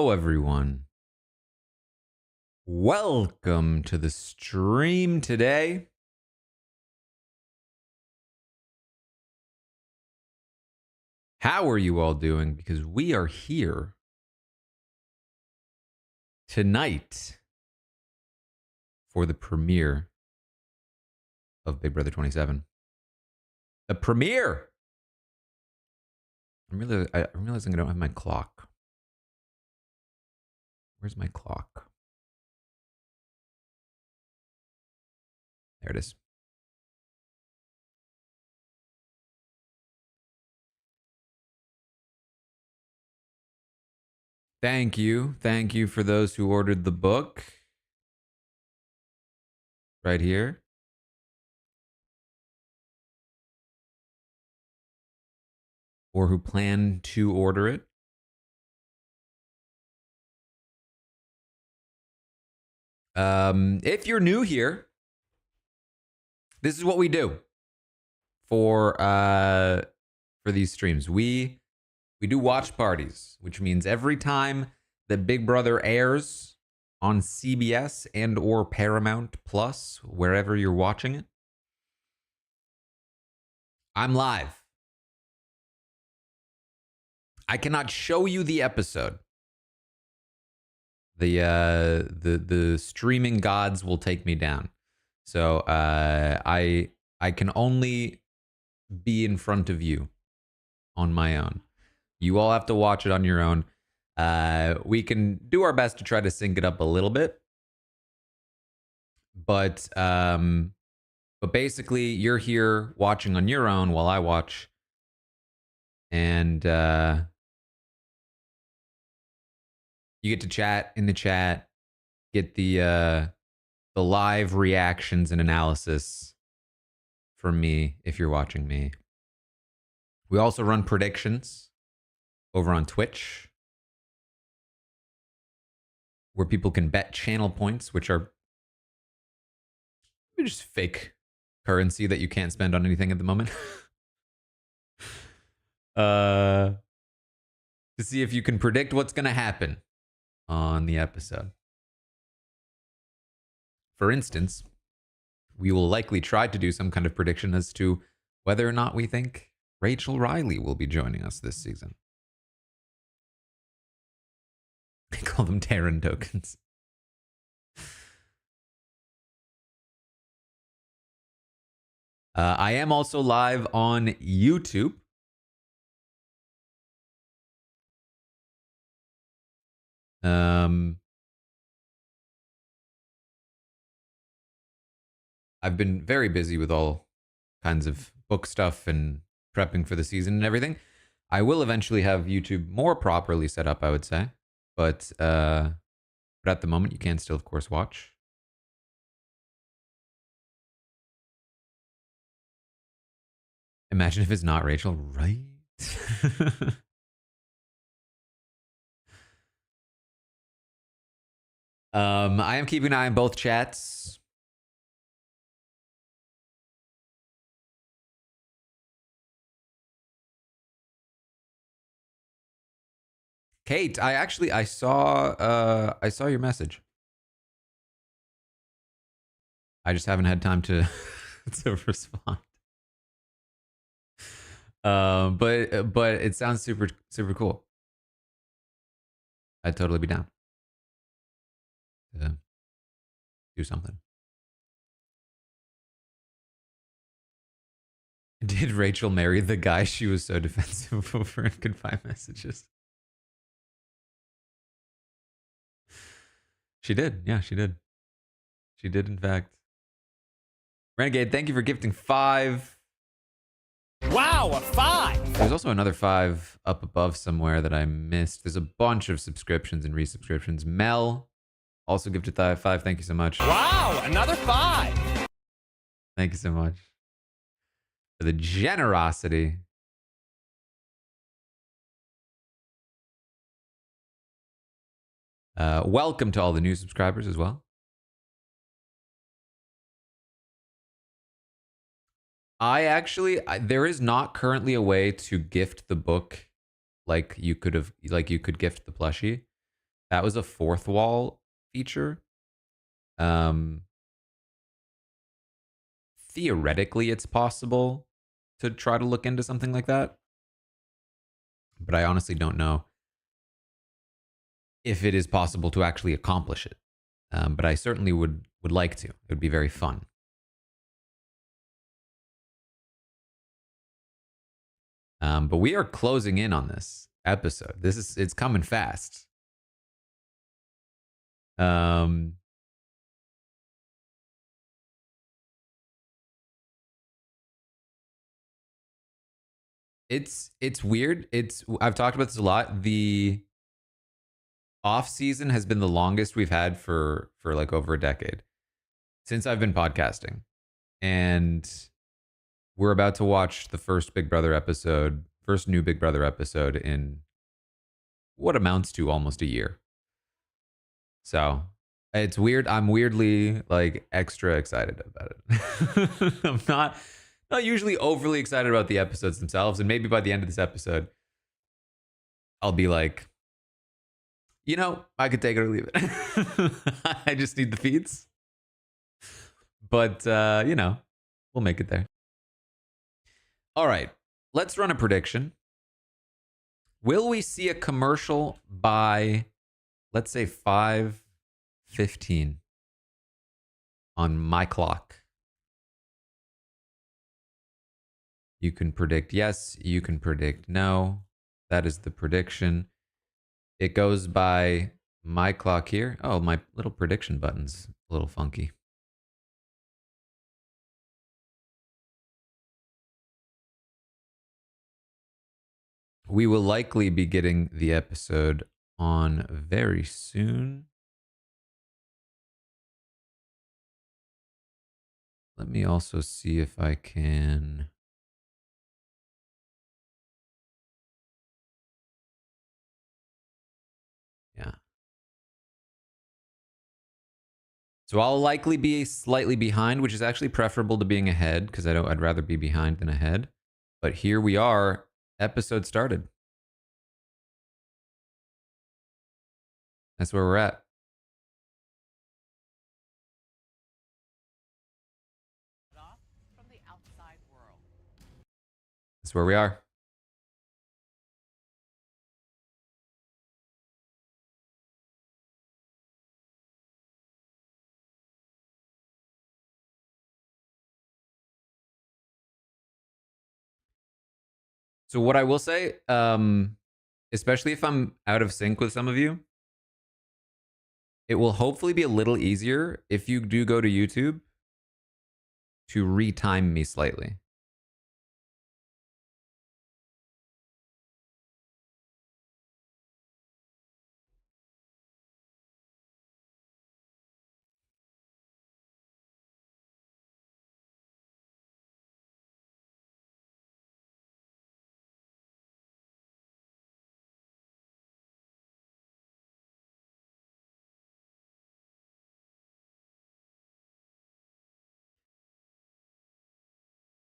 Hello, everyone. Welcome to the stream today. How are you all doing? Because we are here tonight for the premiere of Big Brother 27. The premiere! I'm realizing I don't have my clock. Where's my clock? There it is. Thank you. Thank you for those who ordered the book. Right here. Or who plan to order it. If you're new here, this is what we do for these streams. We do watch parties, which means every time that Big Brother airs on CBS and or Paramount Plus, wherever you're watching it, I'm live. I cannot show you the episode. The streaming gods will take me down. So I can only be in front of you on my own. You all have to watch it on your own. We can do our best to try to sync it up a little bit, but basically you're here watching on your own while I watch, and you get to chat in the chat, get the live reactions and analysis from me if you're watching me. We also run predictions over on Twitch, where people can bet channel points, which are just fake currency that you can't spend on anything at the moment. To see if you can predict what's going to happen on the episode. For instance, we will likely try to do some kind of prediction as to whether or not we think Rachel Riley will be joining us this season. I call them Taran tokens. I am also live on YouTube. I've been very busy with all kinds of book stuff and prepping for the season and everything. I will eventually have YouTube more properly set up, I would say. But at the moment, you can still, of course, watch. Imagine if it's not Rachel, right? I am keeping an eye on both chats. Kate, I saw your message. I just haven't had time to to respond. But it sounds super cool. I'd totally be down to do something. Did Rachel marry the guy she was so defensive over in Goodbye Messages? She did. Yeah, she did. She did, in fact. Renegade, thank you for gifting 5. Wow, a 5! There's also another 5 up above somewhere that I missed. There's a bunch of subscriptions and resubscriptions. Mel also gifted 5. Thank you so much. Wow, another 5! Thank you so much for the generosity. Welcome to all the new subscribers as well. There is not currently a way to gift the book like you could gift the plushie. That was a fourth wall feature. Um, Theoretically, it's possible to try to look into something like that, but I honestly don't know if it is possible to actually accomplish it. But I certainly would like to. It would be very fun. But we are closing in on this episode. It's coming fast. Um, it's weird. I've talked about this a lot. The off season has been the longest we've had for like over a decade since I've been podcasting, and we're about to watch the first Big Brother episode, first new Big Brother episode in what amounts to almost a year. So it's weird. I'm weirdly like extra excited about it. I'm not usually overly excited about the episodes themselves, and maybe by the end of this episode, I'll be like, I could take it or leave it. I just need the feeds. But we'll make it there. All right. Let's run a prediction. Will we see a commercial by, let's say, 5:15 on my clock? You can predict yes, you can predict no. That is the prediction. It goes by my clock here. Oh, my little prediction button's a little funky. We will likely be getting the episode on very soon. Let me also see if I can. Yeah. So I'll likely be slightly behind, which is actually preferable to being ahead because I'd rather be behind than ahead. But here we are. Episode started. That's where we're at. That's where we are. So what I will say, especially if I'm out of sync with some of you, it will hopefully be a little easier if you do go to YouTube to retime me slightly.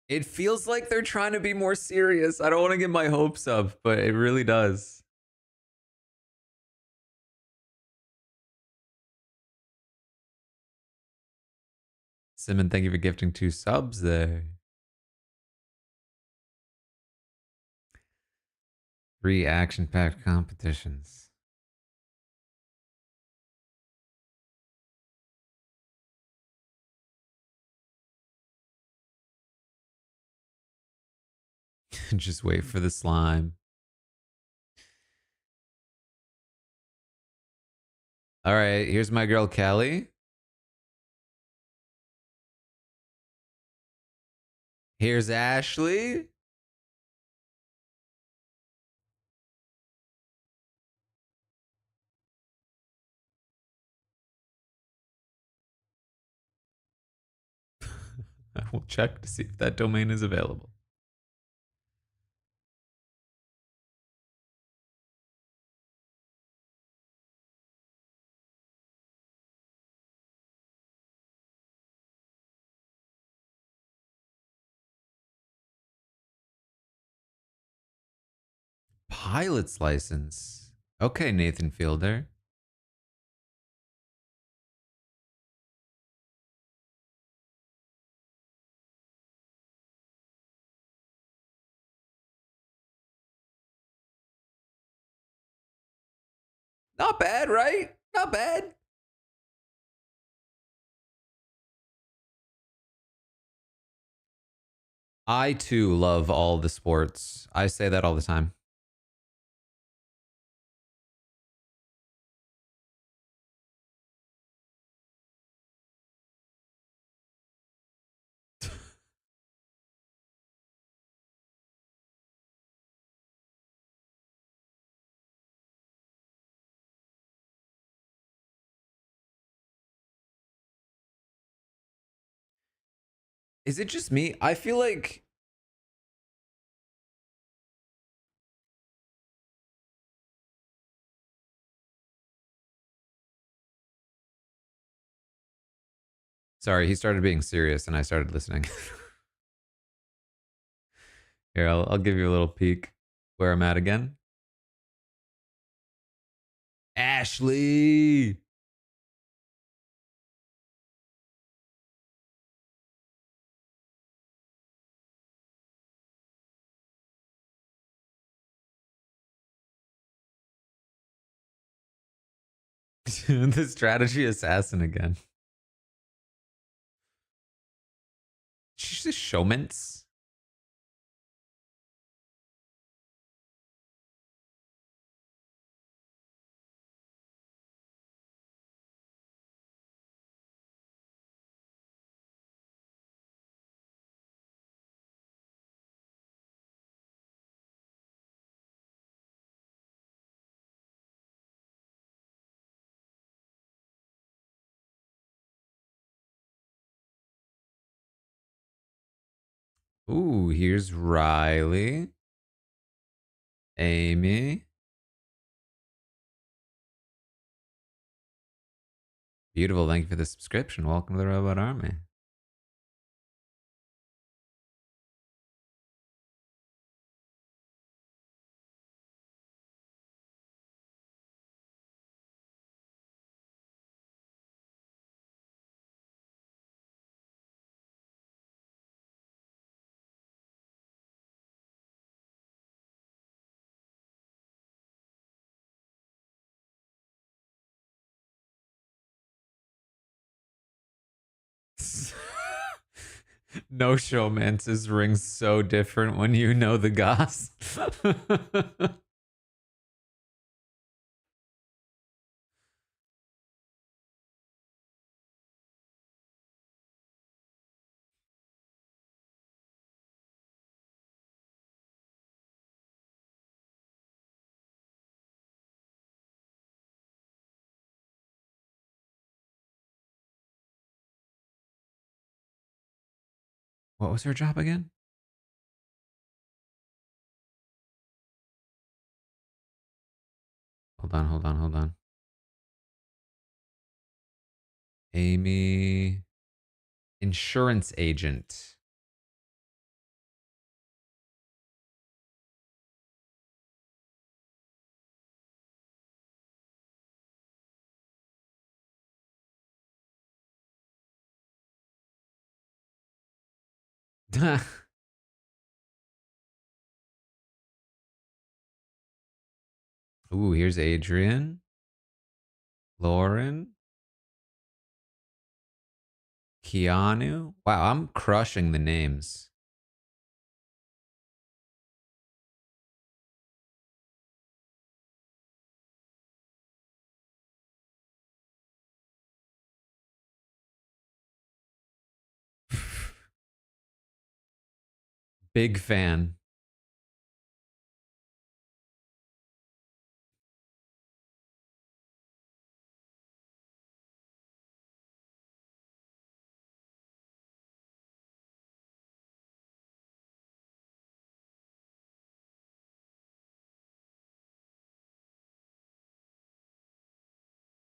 It feels like they're trying to be more serious. I don't want to get my hopes up, but it really does. Simon, thank you for gifting 2 subs there. 3 action-packed competitions. Just wait for the slime. All right, here's my girl Kelly. Here's Ashley. I will check to see if that domain is available. Pilot's license. Okay, Nathan Fielder. Not bad, right? Not bad. I too love all the sports. I say that all the time. Is it just me? I feel like sorry, he started being serious and I started listening. Here, I'll give you a little peek where I'm at again. Ashley. The strategy assassin again. She's just showmans. Ooh, here's Riley. Amy. Beautiful. Thank you for the subscription. Welcome to the Robot Army. No showmances rings so different when you know the goss. What was her job again? Hold on. Amy, insurance agent. Ooh, here's Adrian. Lauren. Keanu. Wow, I'm crushing the names. Big fan.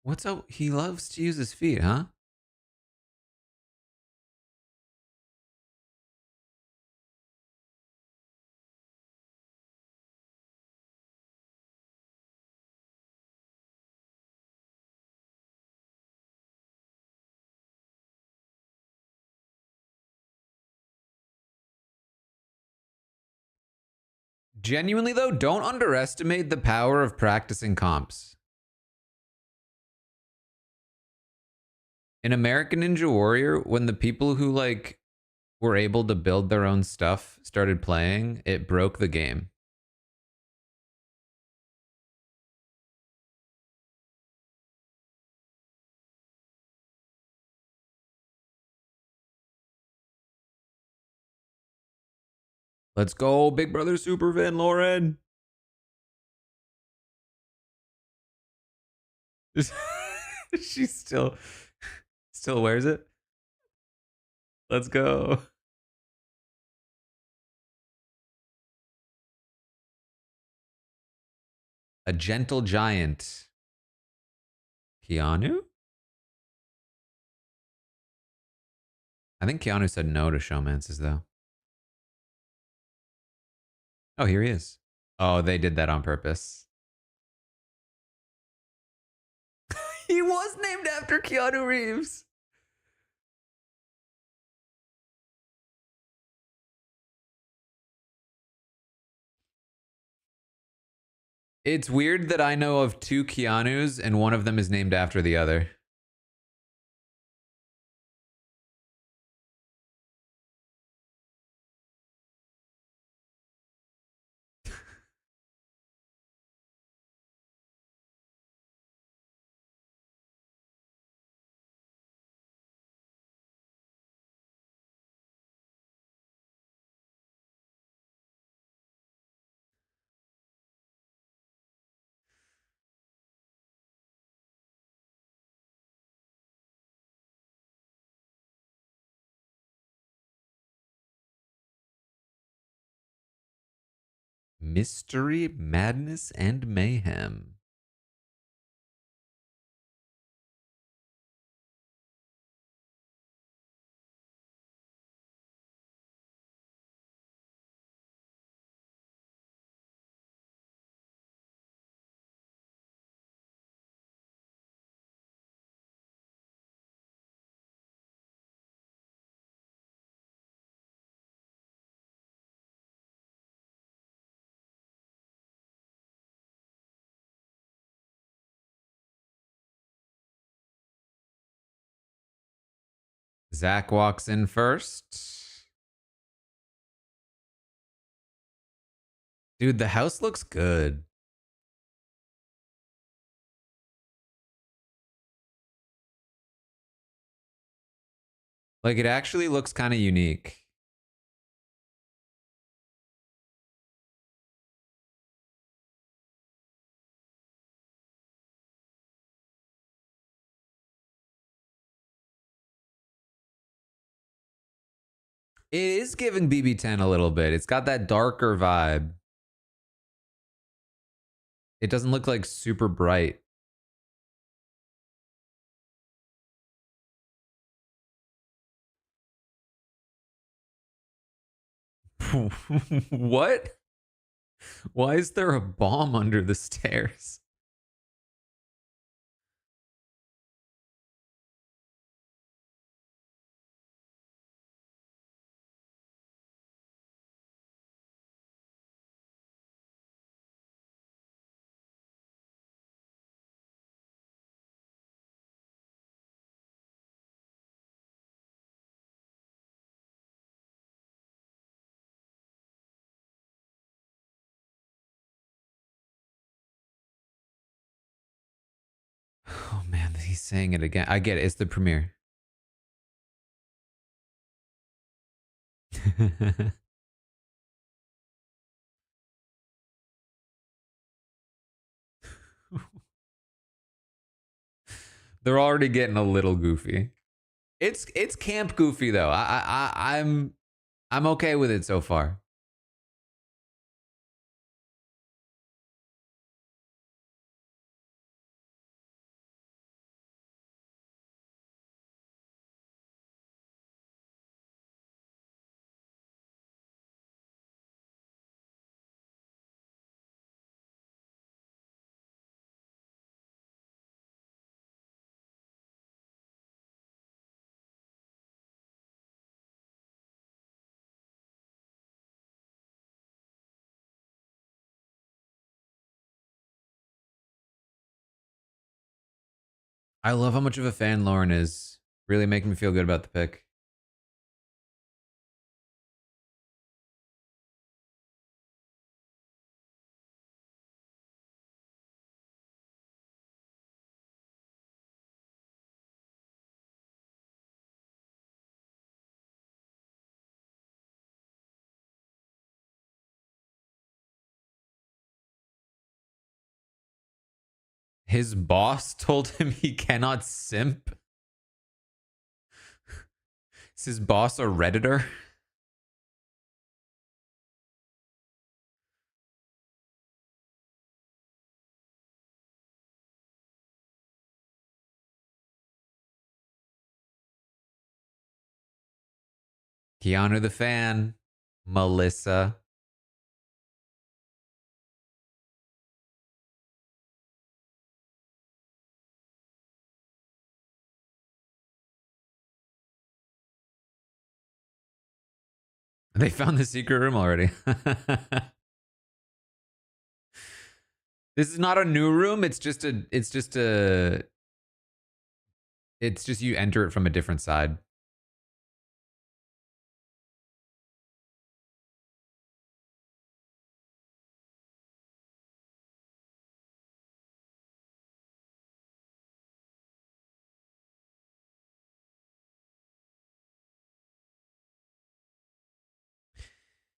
What's up? He loves to use his feet, huh? Genuinely, though, don't underestimate the power of practicing comps. In American Ninja Warrior, when the people who like were able to build their own stuff started playing, it broke the game. Let's go, Big Brother Superfan Lauren. She still wears it. Let's go. A gentle giant. Keanu? I think Keanu said no to showmances though. Oh, here he is. Oh, they did that on purpose. He was named after Keanu Reeves. It's weird that I know of two Keanus and one of them is named after the other. Mystery, madness, and mayhem. Zach walks in first. Dude, the house looks good. Like, it actually looks kind of unique. It is giving BB10 a little bit. It's got that darker vibe. It doesn't look like super bright. What? Why is there a bomb under the stairs? Oh man, he's saying it again. I get it. It's the premiere. They're already getting a little goofy. It's camp goofy though. I'm okay with it so far. I love how much of a fan Lauren is. Really making me feel good about the pick. His boss told him he cannot simp. Is his boss a Redditor? Keanu the fan. Melissa. They found the secret room already. This is not a new room. It's just you enter it from a different side.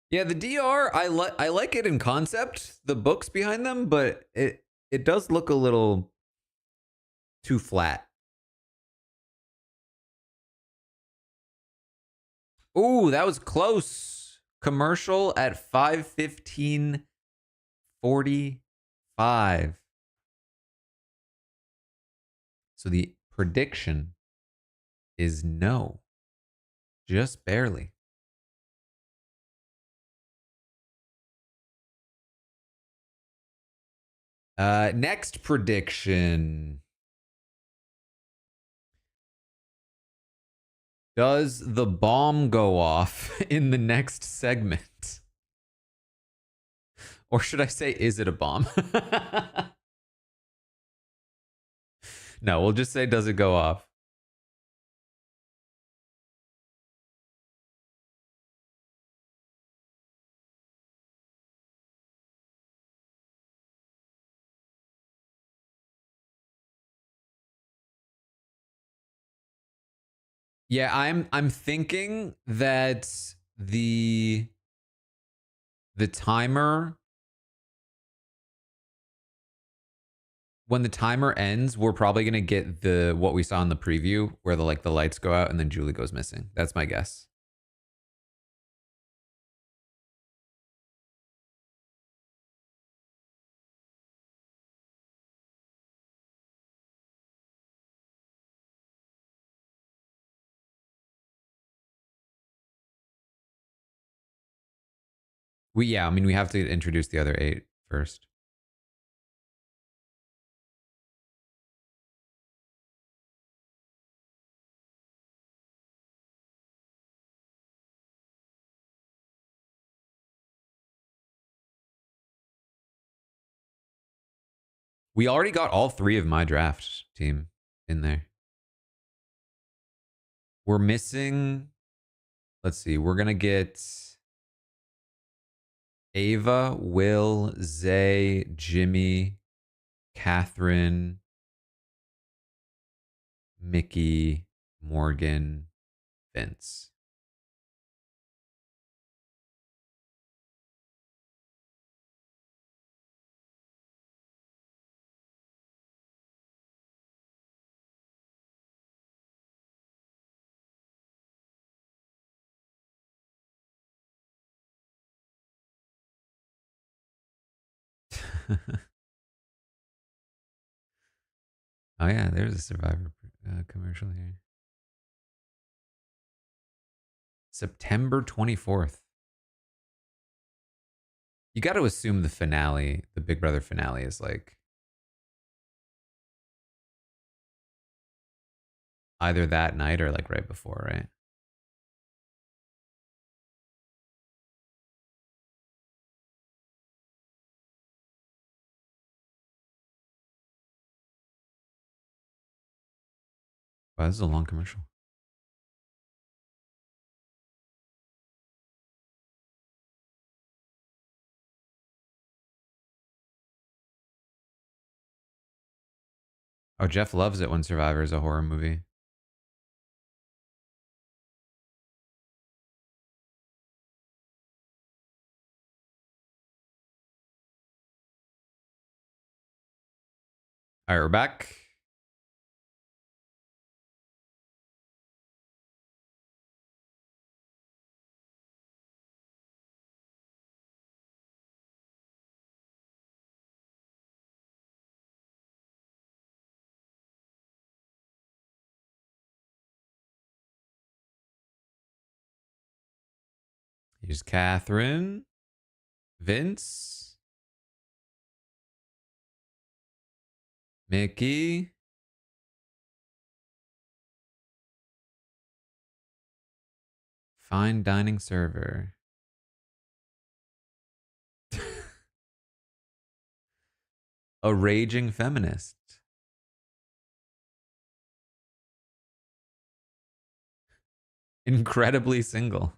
Yeah, the DR, I like it in concept, the books behind them, but it does look a little too flat. Ooh, that was close. Commercial at 5:15:45. So the prediction is no. Just barely. Next prediction. Does the bomb go off in the next segment? Or should I say, is it a bomb? No, we'll just say, does it go off? Yeah, I'm thinking that the timer, when the timer ends, we're probably gonna get the what we saw in the preview where the lights go out and then Julie goes missing. That's my guess. I mean we have to introduce the other 8 first. We already got all 3 of my draft team in there. We're missing, let's see, we're gonna get Ava, Will, Zay, Jimmy, Catherine, Mickey, Morgan, Vince. Oh yeah, there's a Survivor commercial here. September 24th. You got to assume the finale, the Big Brother finale, is like either that night or like right before, right? Wow, this is a long commercial. Oh, Jeff loves it when Survivor is a horror movie. All right, we're back. Here's Catherine, Vince, Mickey. Fine dining server. A raging feminist. Incredibly single.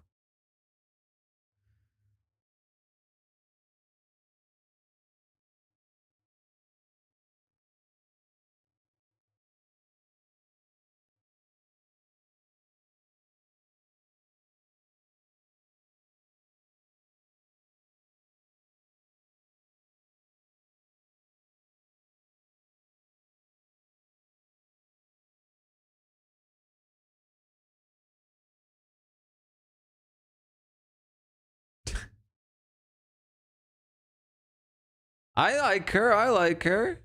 I like her. I like her.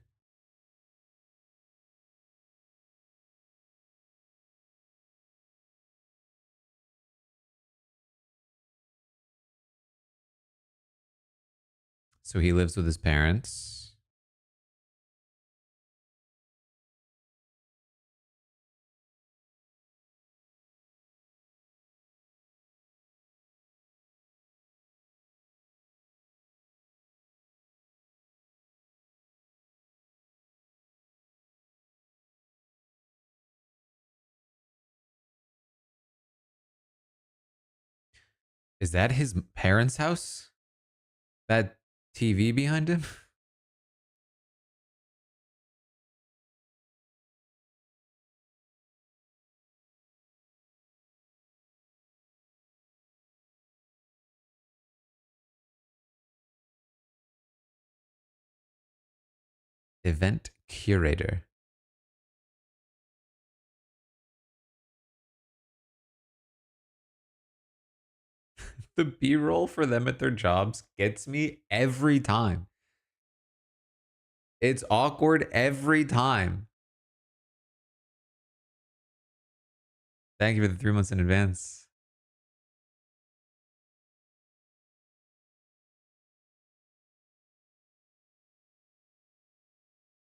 So he lives with his parents. Is that his parents' house? That TV behind him? Event curator. The B-roll for them at their jobs gets me every time. It's awkward every time. Thank you for the 3 months in advance.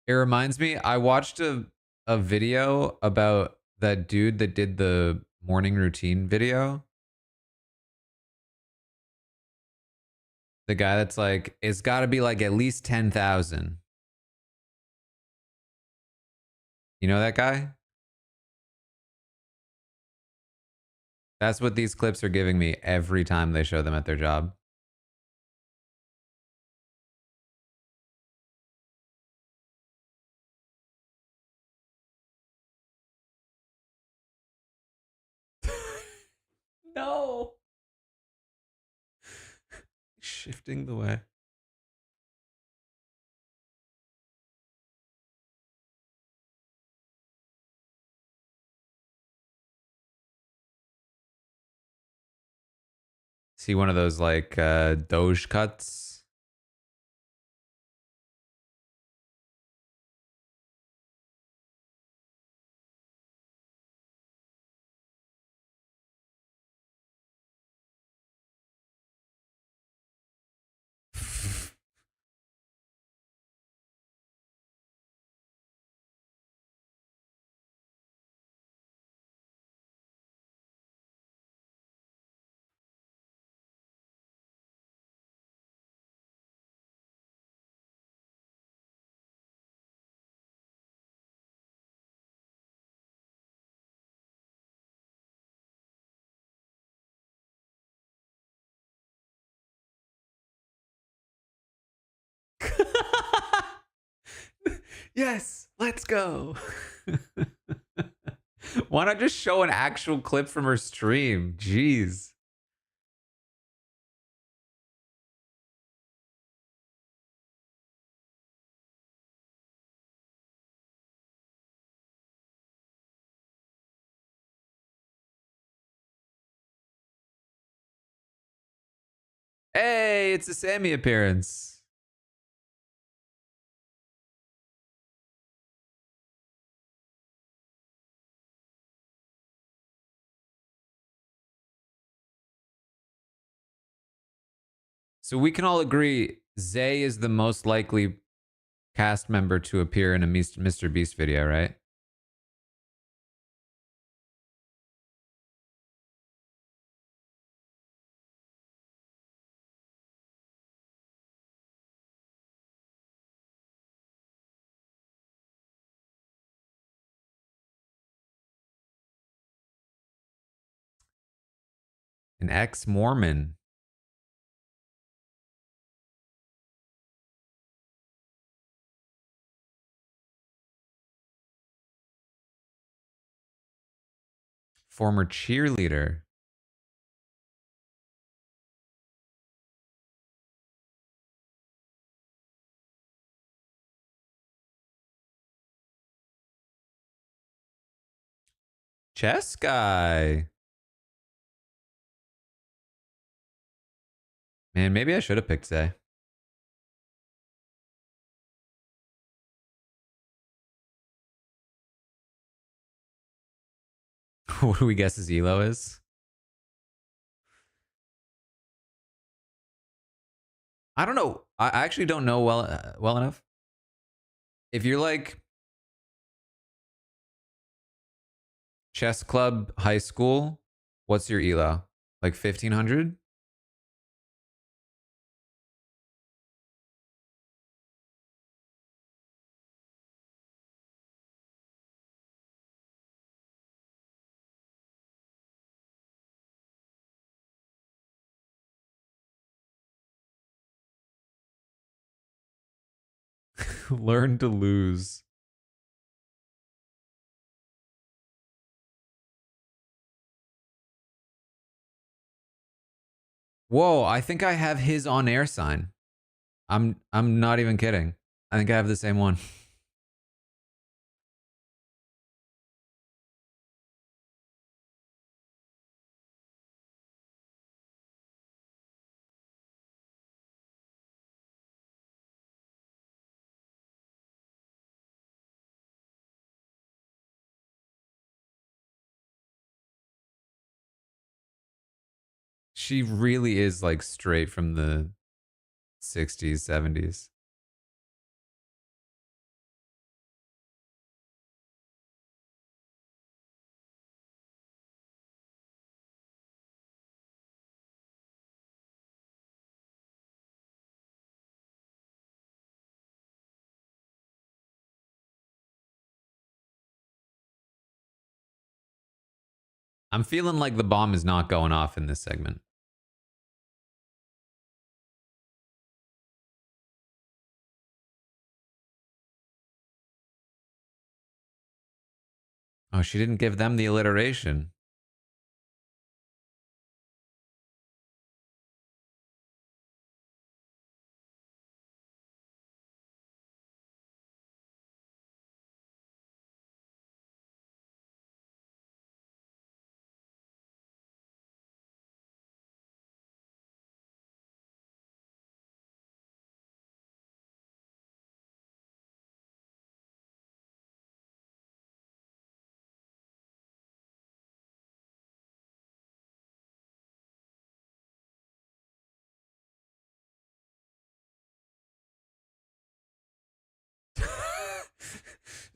It reminds me, I watched a video about that dude that did the morning routine video. The guy that's like, it's got to be like at least 10,000. You know that guy? That's what these clips are giving me every time they show them at their job. No. Shifting the way. See one of those like Doge cuts. Yes, let's go. Why not just show an actual clip from her stream? Jeez. Hey, it's a Sammy appearance. So we can all agree Zay is the most likely cast member to appear in a Mr. Beast video, right? An ex-Mormon. Former cheerleader. Chess guy. Man, maybe I should have picked Zay. What do we guess his elo is? I don't know. I actually don't know well enough. If you're like chess club high school, what's your elo? Like 1500? Learn to lose. Whoa, I think I have his on-air sign. I'm not even kidding. I think I have the same one. She really is like straight from the 60s, 70s. I'm feeling like the bomb is not going off in this segment. Oh, she didn't give them the alliteration.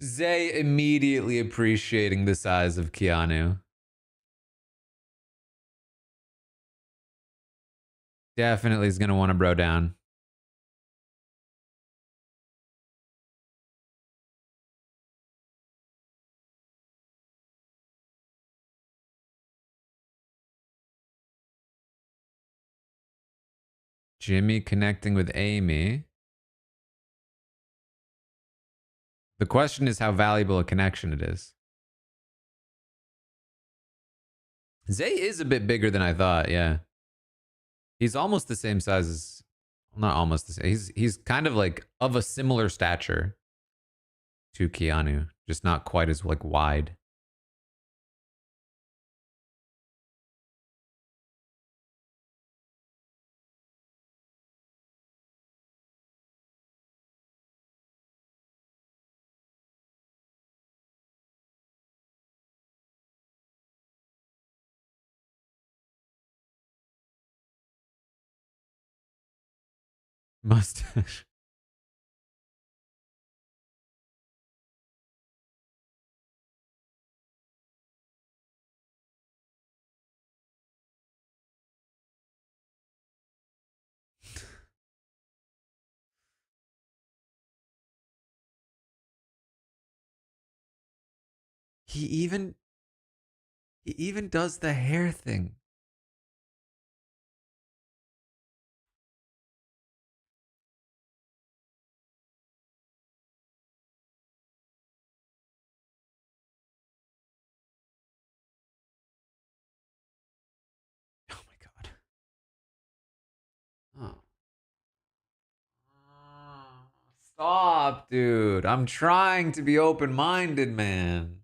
Zay immediately appreciating the size of Keanu. Definitely is going to want to bro down. Jimmy connecting with Amy. The question is how valuable a connection it is. Zay is a bit bigger than I thought, yeah. He's almost the same size as, well, not almost the same. He's kind of like of a similar stature to Keanu, just not quite as like wide. Mustache. He even he even does the hair thing. Oh my god. Oh. Stop, dude. I'm trying to be open-minded, man.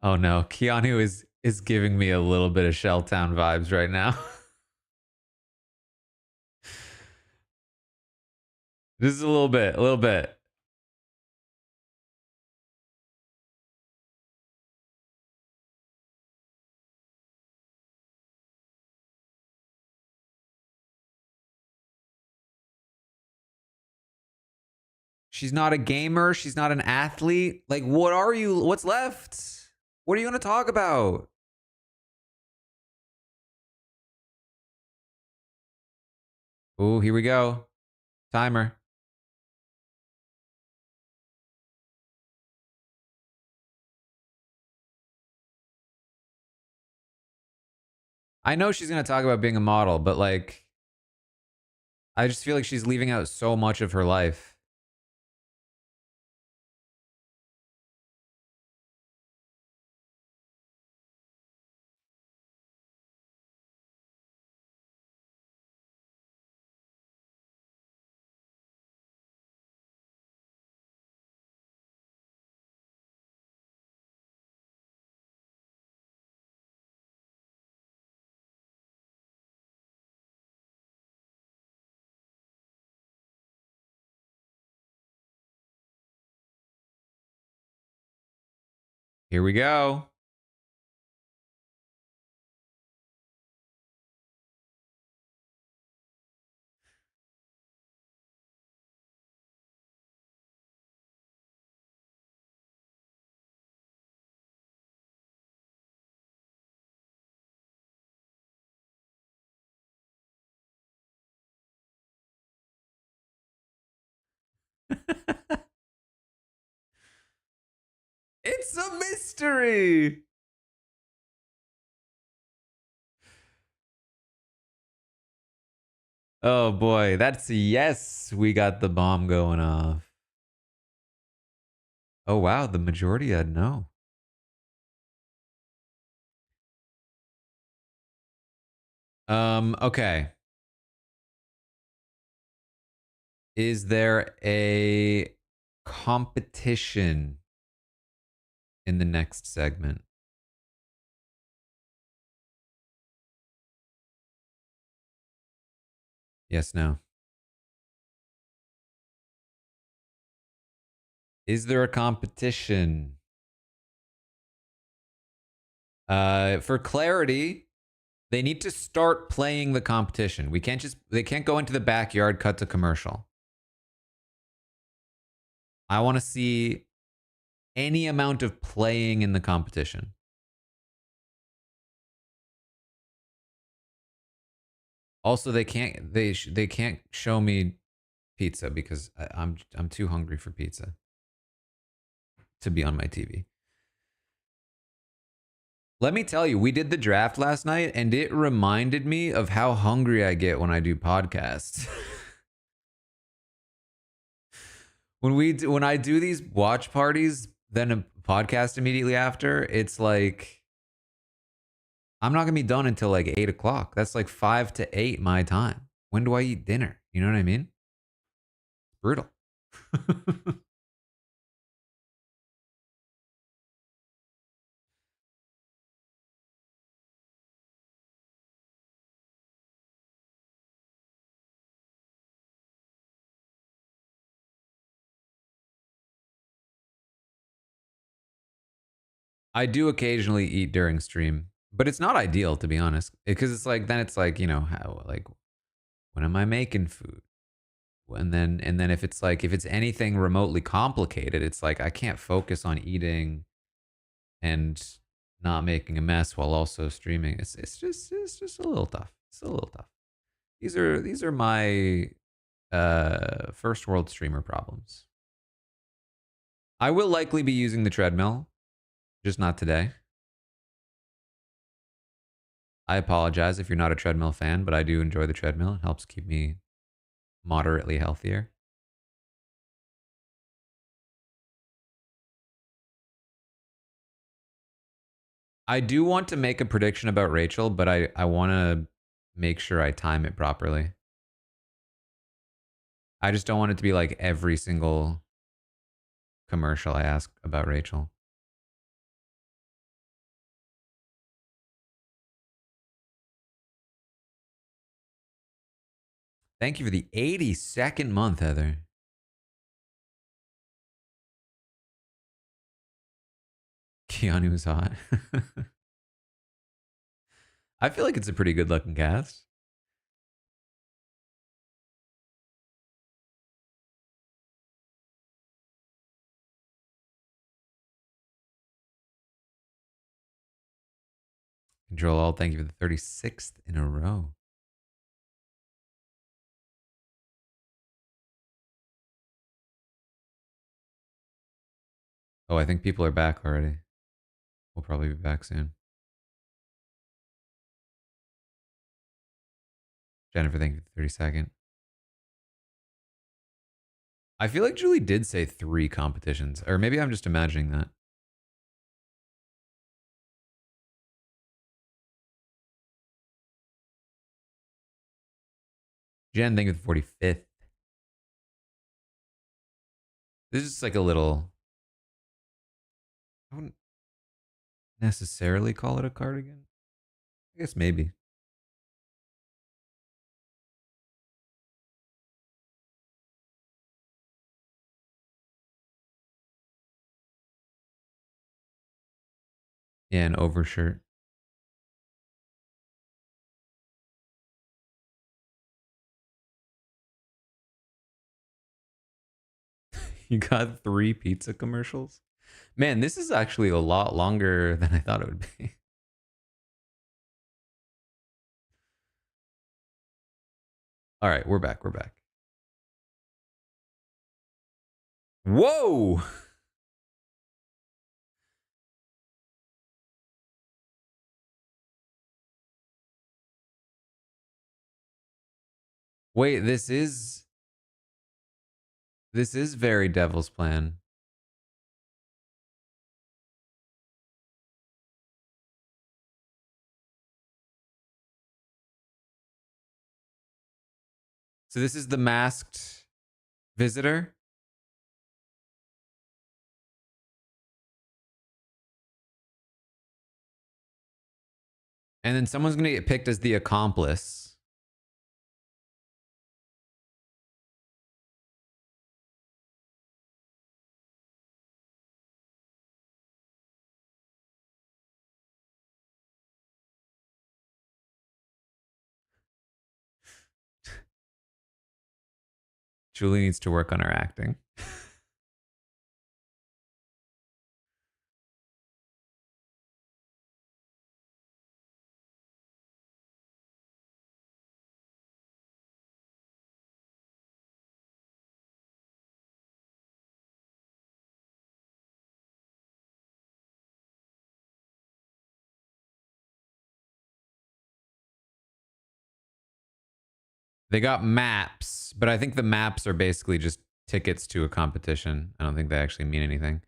Oh no, Keanu is giving me a little bit of Shelltown vibes right now. This is a little bit, a little bit. She's not a gamer. She's not an athlete. Like, what are you? What's left? What are you going to talk about? Oh, here we go. Timer. I know she's going to talk about being a model, but like, I just feel like she's leaving out so much of her life. Here we go. It's a mystery. Oh boy, that's a yes. We got the bomb going off. Oh wow, the majority had no. Okay. Is there a competition in the next segment? Yes, no. Is there a competition? For clarity, they need to start playing the competition. They can't go into the backyard, cut to commercial. I want to see any amount of playing in the competition. Also, they can't show me pizza because I'm too hungry for pizza to be on my TV. Let me tell you, we did the draft last night and it reminded me of how hungry I get when I do podcasts. When I do these watch parties, then a podcast immediately after, it's like I'm not gonna be done until like 8 o'clock. That's like 5 to 8 my time. When do I eat dinner? You know what I mean? Brutal. I do occasionally eat during stream, but it's not ideal to be honest, because it's like then it's like how like when am I making food? And then if it's anything remotely complicated, it's like I can't focus on eating and not making a mess while also streaming. It's just a little tough. It's a little tough. These are my first world streamer problems. I will likely be using the treadmill, just not today. I apologize if you're not a treadmill fan, but I do enjoy the treadmill. It helps keep me moderately healthier. I do want to make a prediction about Rachel, but I want to make sure I time it properly. I just don't want it to be like every single commercial I ask about Rachel. Thank you for the 82nd month, Heather. Keanu was hot. I feel like it's a pretty good looking cast. Control Alt, thank you for the 36th in a row. Oh, I think people are back already. We'll probably be back soon. Jennifer, thank you for the 32nd. I feel like Julie did say 3 competitions, or maybe I'm just imagining that. Jen, thank you for the 45th. This is like a little. I wouldn't necessarily call it a cardigan. I guess maybe. Yeah, an overshirt. You got 3 pizza commercials? Man, this is actually a lot longer than I thought it would be. All right, we're back. We're back. Whoa! Wait, this is very Devil's Plan. So this is the masked visitor. And then someone's going to get picked as the accomplice. Julie needs to work on her acting. They got maps, but I think the maps are basically just tickets to a competition. I don't think they actually mean anything.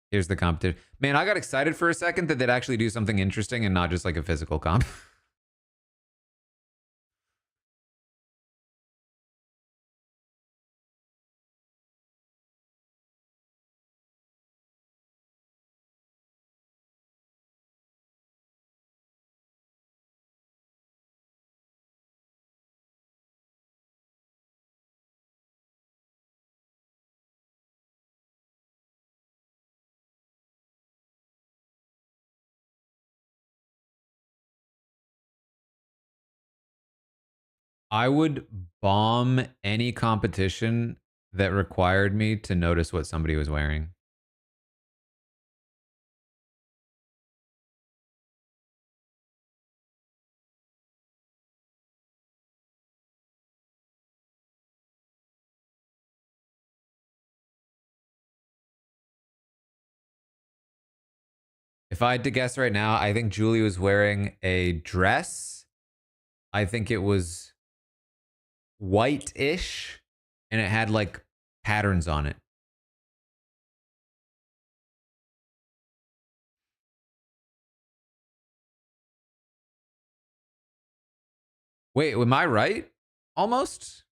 Here's the competition. Man, I got excited for a second that they'd actually do something interesting and not just like a physical comp. I would bomb any competition that required me to notice what somebody was wearing. If I had to guess right now, I think Julie was wearing a dress. I think it was white-ish, and it had like patterns on it. Wait, am I right? Almost?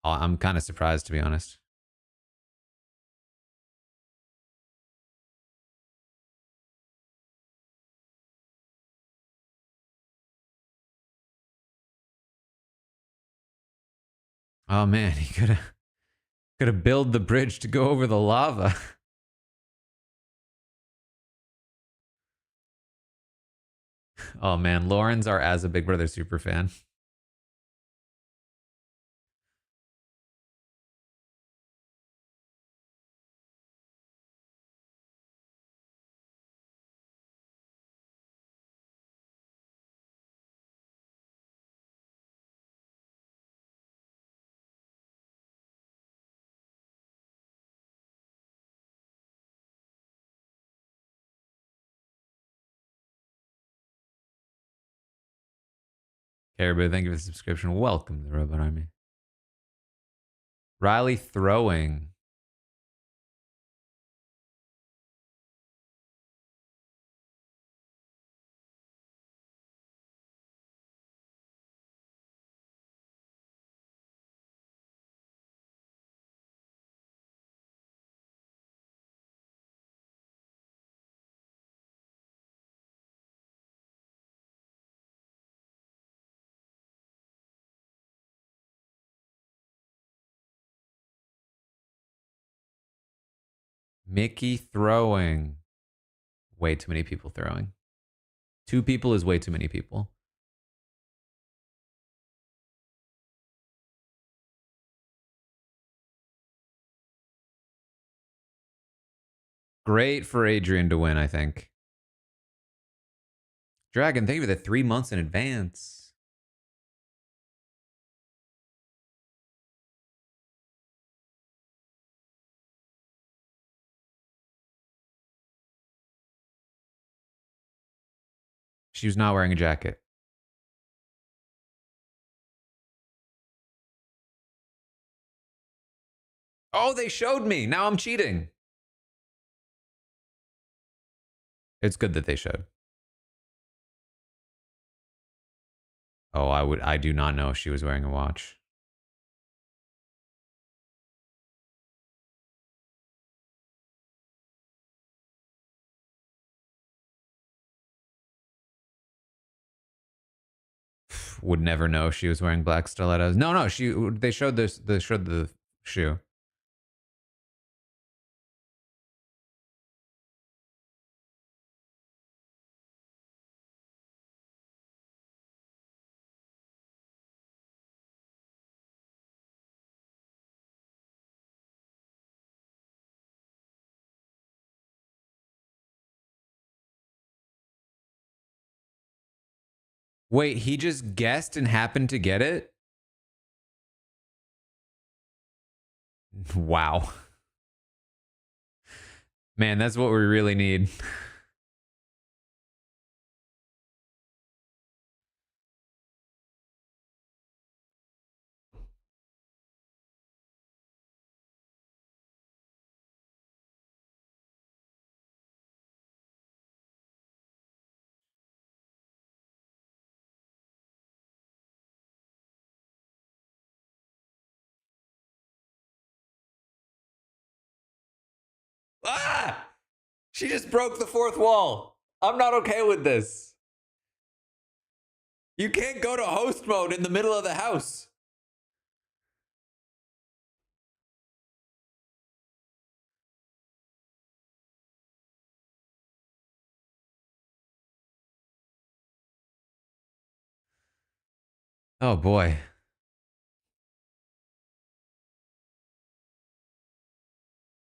Oh, I'm kind of surprised, to be honest. Oh man, he could have built the bridge to go over the lava. Oh man, Lauren's our As a Big Brother super fan. Caribou, thank you for the subscription. Welcome to the Robot Army. Riley throwing. Mickey throwing. Way too many people throwing. 2 people is way too many people. Great for Adrian to win, I think. Dragon, thank you for the 3 months in advance. She was not wearing a jacket. Oh, they showed me. Now I'm cheating. It's good that they showed. Oh, I do not know if she was wearing a watch. Would never know if she was wearing black stilettos. No, they showed this. They showed the shoe. Wait, he just guessed and happened to get it? Wow. Man, that's what we really need. Ah! She just broke the fourth wall. I'm not okay with this. You can't go to host mode in the middle of the house. Oh boy.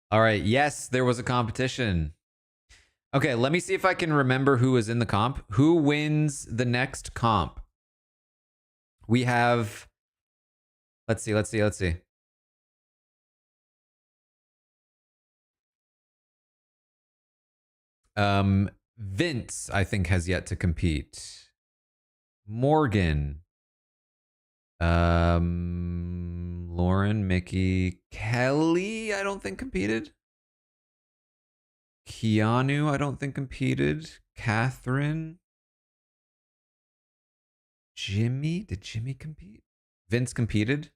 All right. Yes, there was a competition. Okay, let me see if I can remember who was in the comp. Who wins the next comp? We have. Let's see. Vince, I think, has yet to compete. Morgan. Lauren, Mickey, Kelly, I don't think competed. Keanu, I don't think competed. Catherine. Jimmy, did Jimmy compete? Vince competed.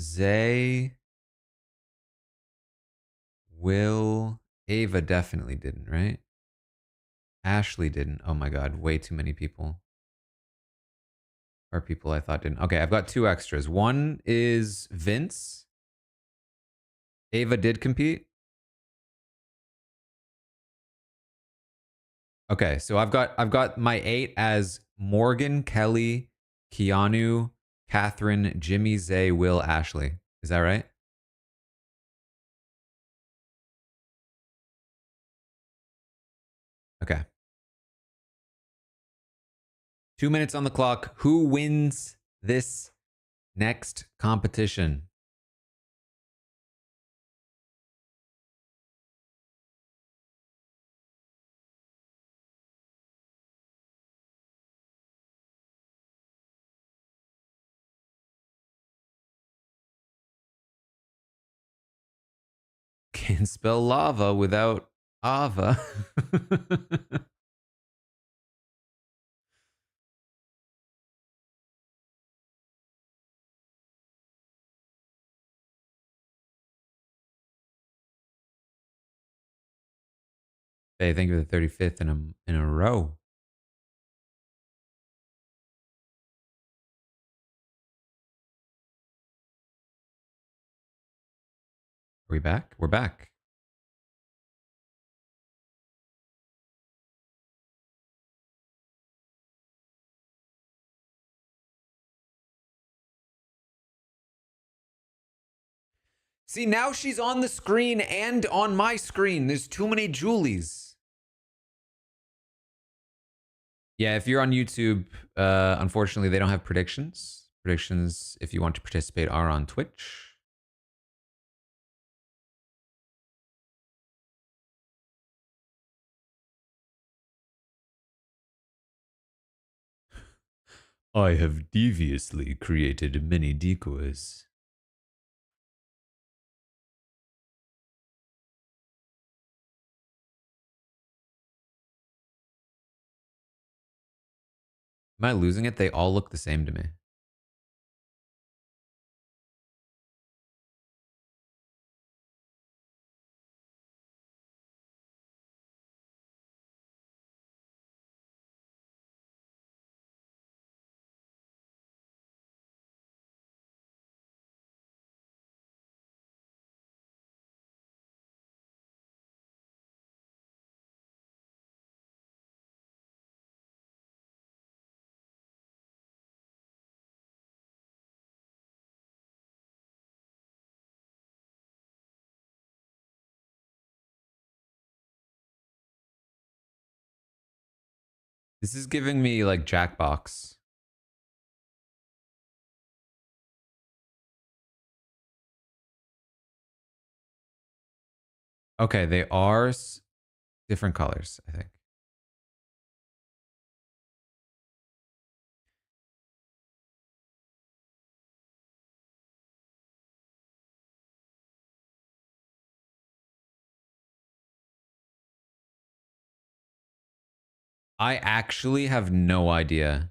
Zay, Will, Ava definitely didn't, right? Ashley didn't. Oh my god, way too many people. Or people I thought didn't. Okay, I've got two extras. One is Vince. Ava did compete. Okay, so I've got my 8 as Morgan, Kelly, Keanu, Catherine, Jimmy, Zay, Will, Ashley. Is that right? Okay. 2 minutes on the clock. Who wins this next competition? Can't spell lava without Ava. Hey, thank you for the 35th in a row. Are we back? We're back. See, now she's on the screen and on my screen. There's too many Julies. Yeah, if you're on YouTube, unfortunately, they don't have predictions. Predictions, if you want to participate, are on Twitch. I have deviously created many decoys. Am I losing it? They all look the same to me. This is giving me like Jackbox. Okay, they are different colors, I think. I actually have no idea.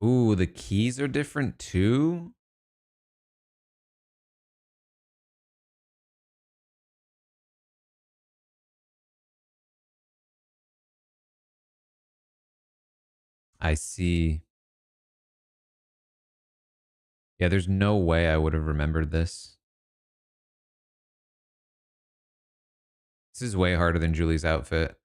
Ooh, the keys are different too? I see. Yeah, there's no way I would have remembered this. This is way harder than Julie's outfit.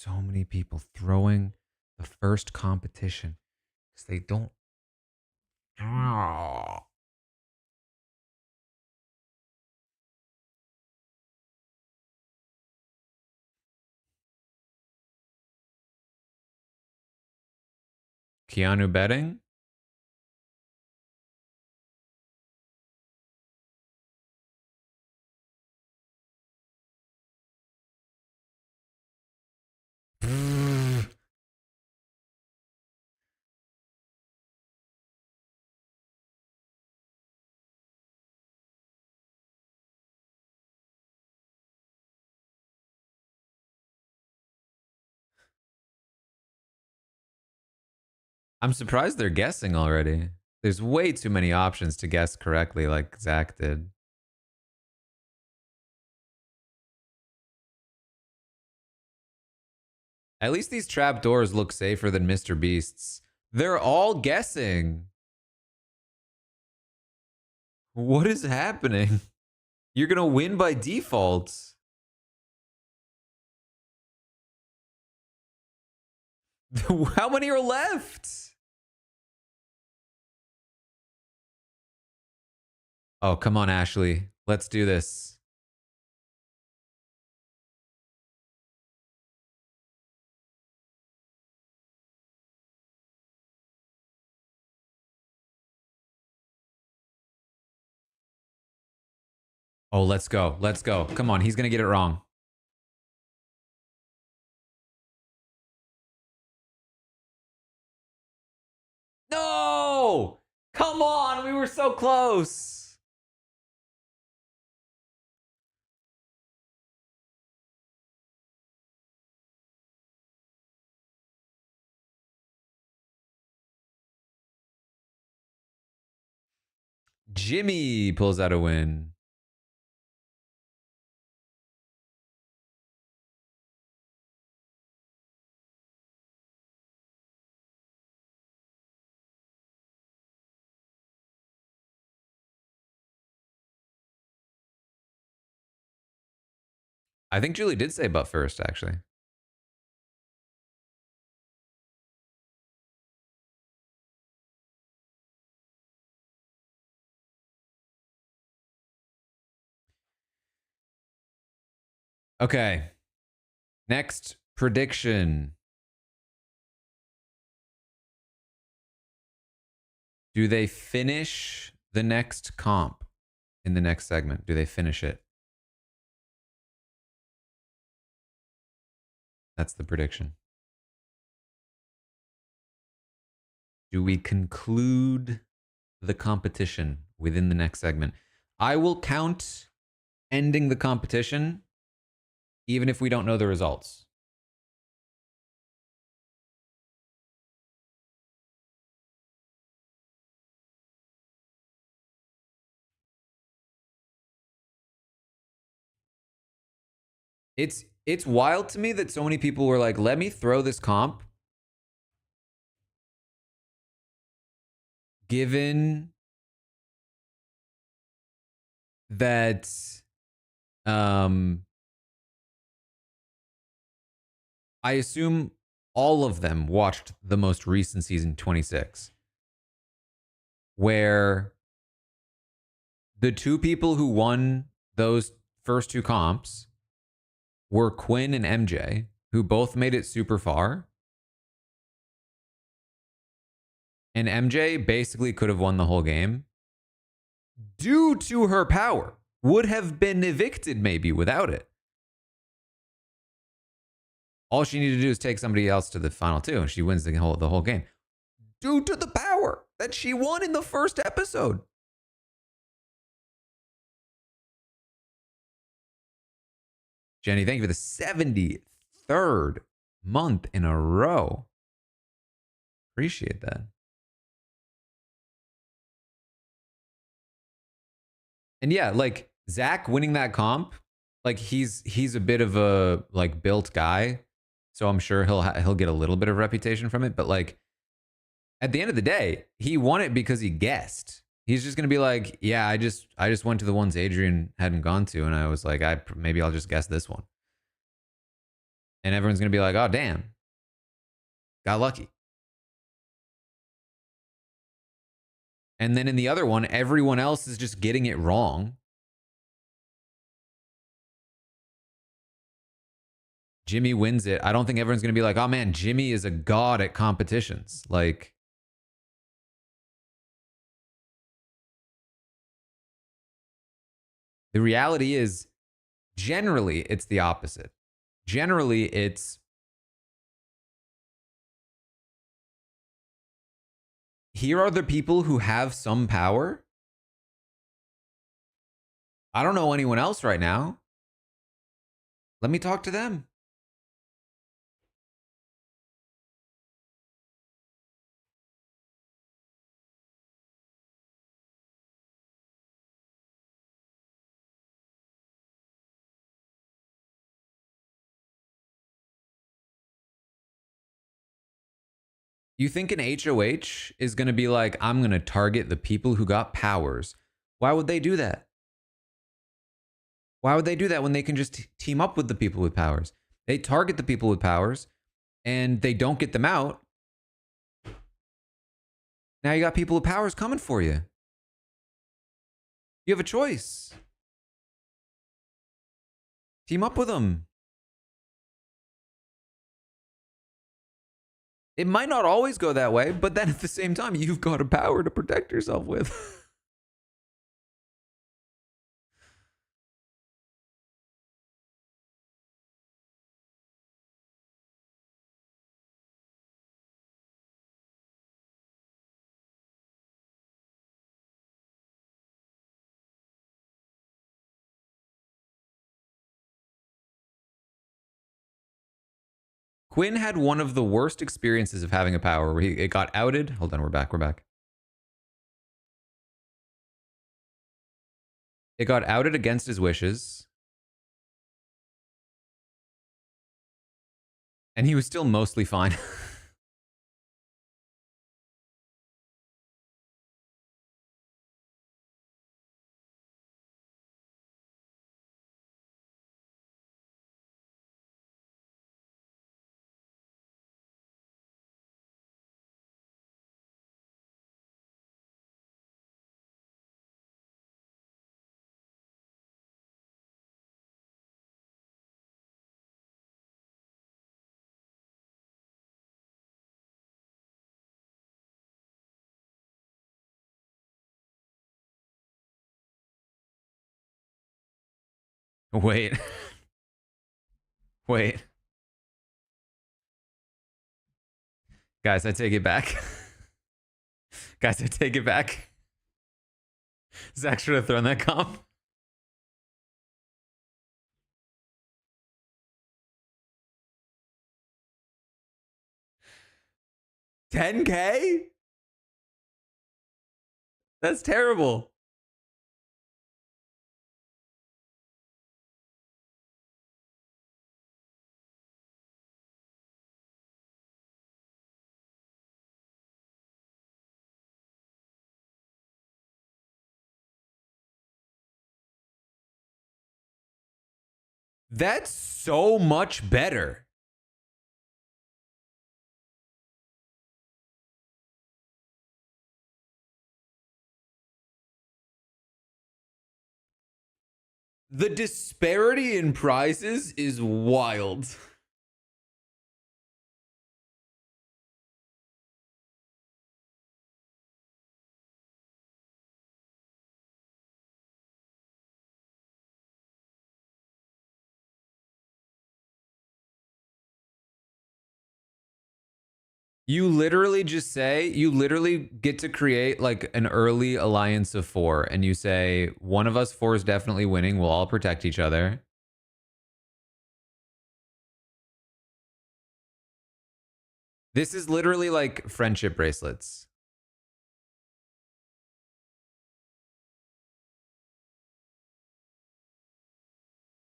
So many people throwing the first competition because they don't. Oh. Keanu betting? I'm surprised they're guessing already. There's way too many options to guess correctly, like Zach did. At least these trap doors look safer than Mr. Beast's. They're all guessing. What is happening? You're gonna win by default. How many are left? Oh, come on, Ashley. Let's do this. Oh, let's go. Let's go. Come on, he's gonna get it wrong. No! Come on, we were so close. Jimmy pulls out a win. I think Julie did say butt first, actually. Okay. Next prediction. Do they finish the next comp in the next segment? Do they finish it? That's the prediction. Do we conclude the competition within the next segment? I will count ending the competition even if we don't know the results. It's wild to me that so many people were like, let me throw this comp given that I assume all of them watched the most recent season 26, where the two people who won those first two comps were Quinn and MJ, who both made it super far. And MJ basically could have won the whole game due to her power. Would have been evicted maybe without it. All she needed to do is take somebody else to the final two, and she wins the whole game. Due to the power that she won in the first episode. Jenny, thank you for the 73rd month in a row. Appreciate that. And yeah, like Zach winning that comp, like he's a bit of a like built guy, so I'm sure he'll get a little bit of reputation from it. But like at the end of the day, he won it because he guessed. He's just gonna be like, yeah, I just went to the ones Adrian hadn't gone to, and I was like, maybe I'll just guess this one. And everyone's gonna be like, oh damn, got lucky. And then in the other one, everyone else is just getting it wrong. Jimmy wins it. I don't think everyone's going to be like, oh man, Jimmy is a god at competitions. Like, the reality is, generally, it's the opposite. Generally, it's here are the people who have some power. I don't know anyone else right now. Let me talk to them. You think an HOH is going to be like, I'm going to target the people who got powers? Why would they do that? Why would they do that when they can just team up with the people with powers? They target the people with powers and they don't get them out. Now you got people with powers coming for you. You have a choice. Team up with them. It might not always go that way, but then at the same time, you've got a power to protect yourself with. Quinn had one of the worst experiences of having a power where it got outed. Hold on, we're back. It got outed against his wishes. And he was still mostly fine. Wait. Wait. Guys, I take it back. Guys, I take it back. Zach should have thrown that comp. $10K? That's terrible. That's so much better. The disparity in prizes is wild. You literally just say, you literally get to create like an early alliance of 4, and you say, one of us 4 is definitely winning. We'll all protect each other. This is literally like friendship bracelets.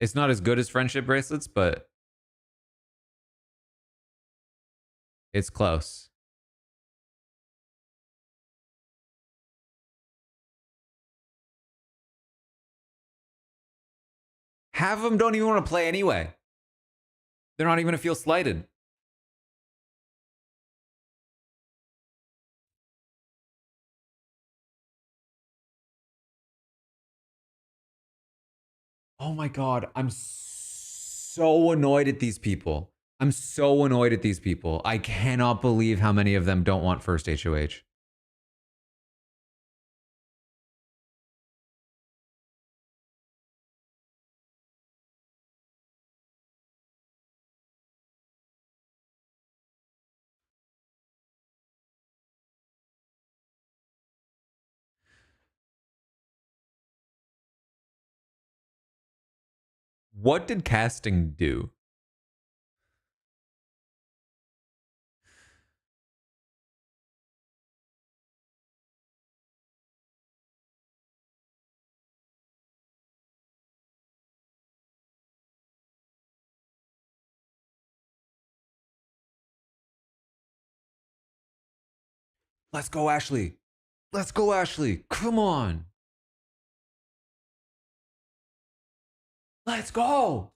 It's not as good as friendship bracelets, but it's close. Half of them don't even want to play anyway. They're not even going to feel slighted. Oh my God. I'm so annoyed at these people. I'm so annoyed at these people. I cannot believe how many of them don't want first HOH. What did casting do? Let's go, Ashley. Let's go, Ashley. Come on. Let's go.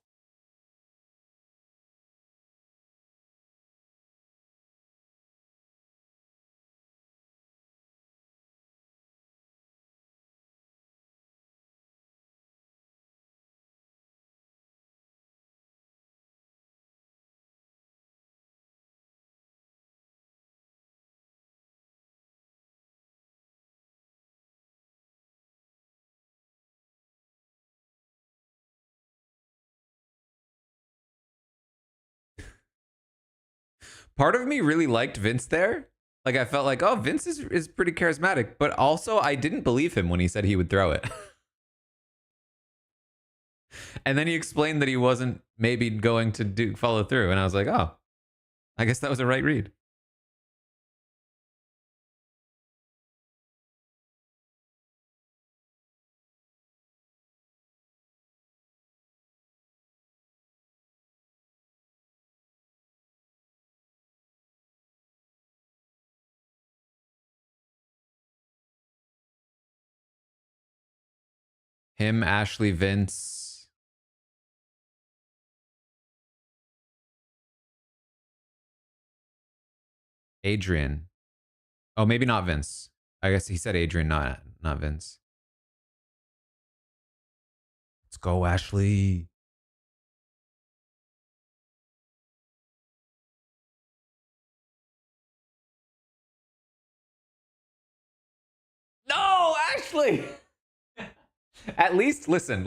Part of me really liked Vince there. Like, I felt like, oh, Vince is pretty charismatic, but also I didn't believe him when he said he would throw it. And then he explained that he wasn't maybe going to follow through. And I was like, oh, I guess that was a right read. Him, Ashley, Vince. Adrian. Oh, maybe not Vince. I guess he said Adrian, not Vince. Let's go, Ashley. No, Ashley. At least, listen.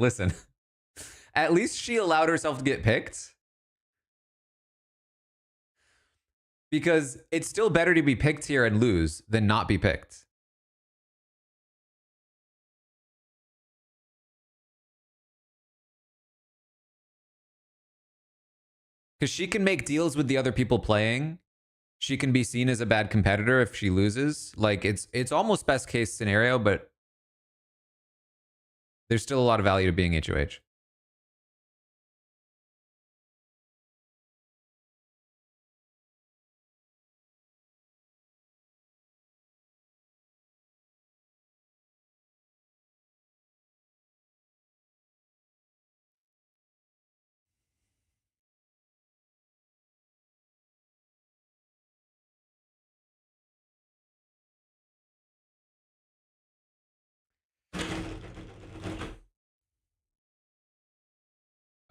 At least she allowed herself to get picked. Because it's still better to be picked here and lose than not be picked. Because she can make deals with the other people playing. She can be seen as a bad competitor if she loses. Like, it's almost best case scenario, but there's still a lot of value to being HOH.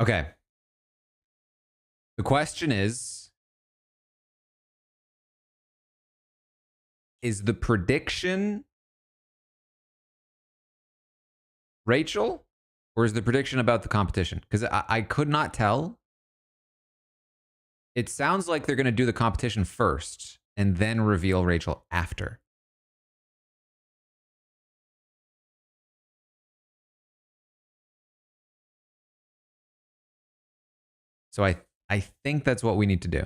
Okay. The question is the prediction Rachel or is the prediction about the competition? Because I could not tell. It sounds like they're going to do the competition first and then reveal Rachel after. So I think that's what we need to do.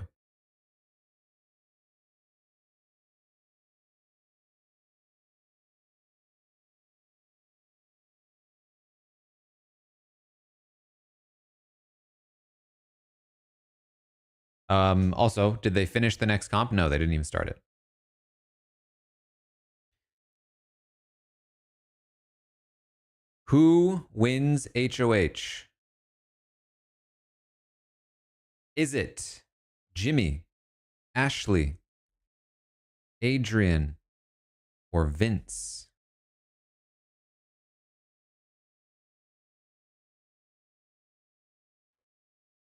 Also, did they finish the next comp? No, they didn't even start it. Who wins HOH? Is it Jimmy, Ashley, Adrian, or Vince?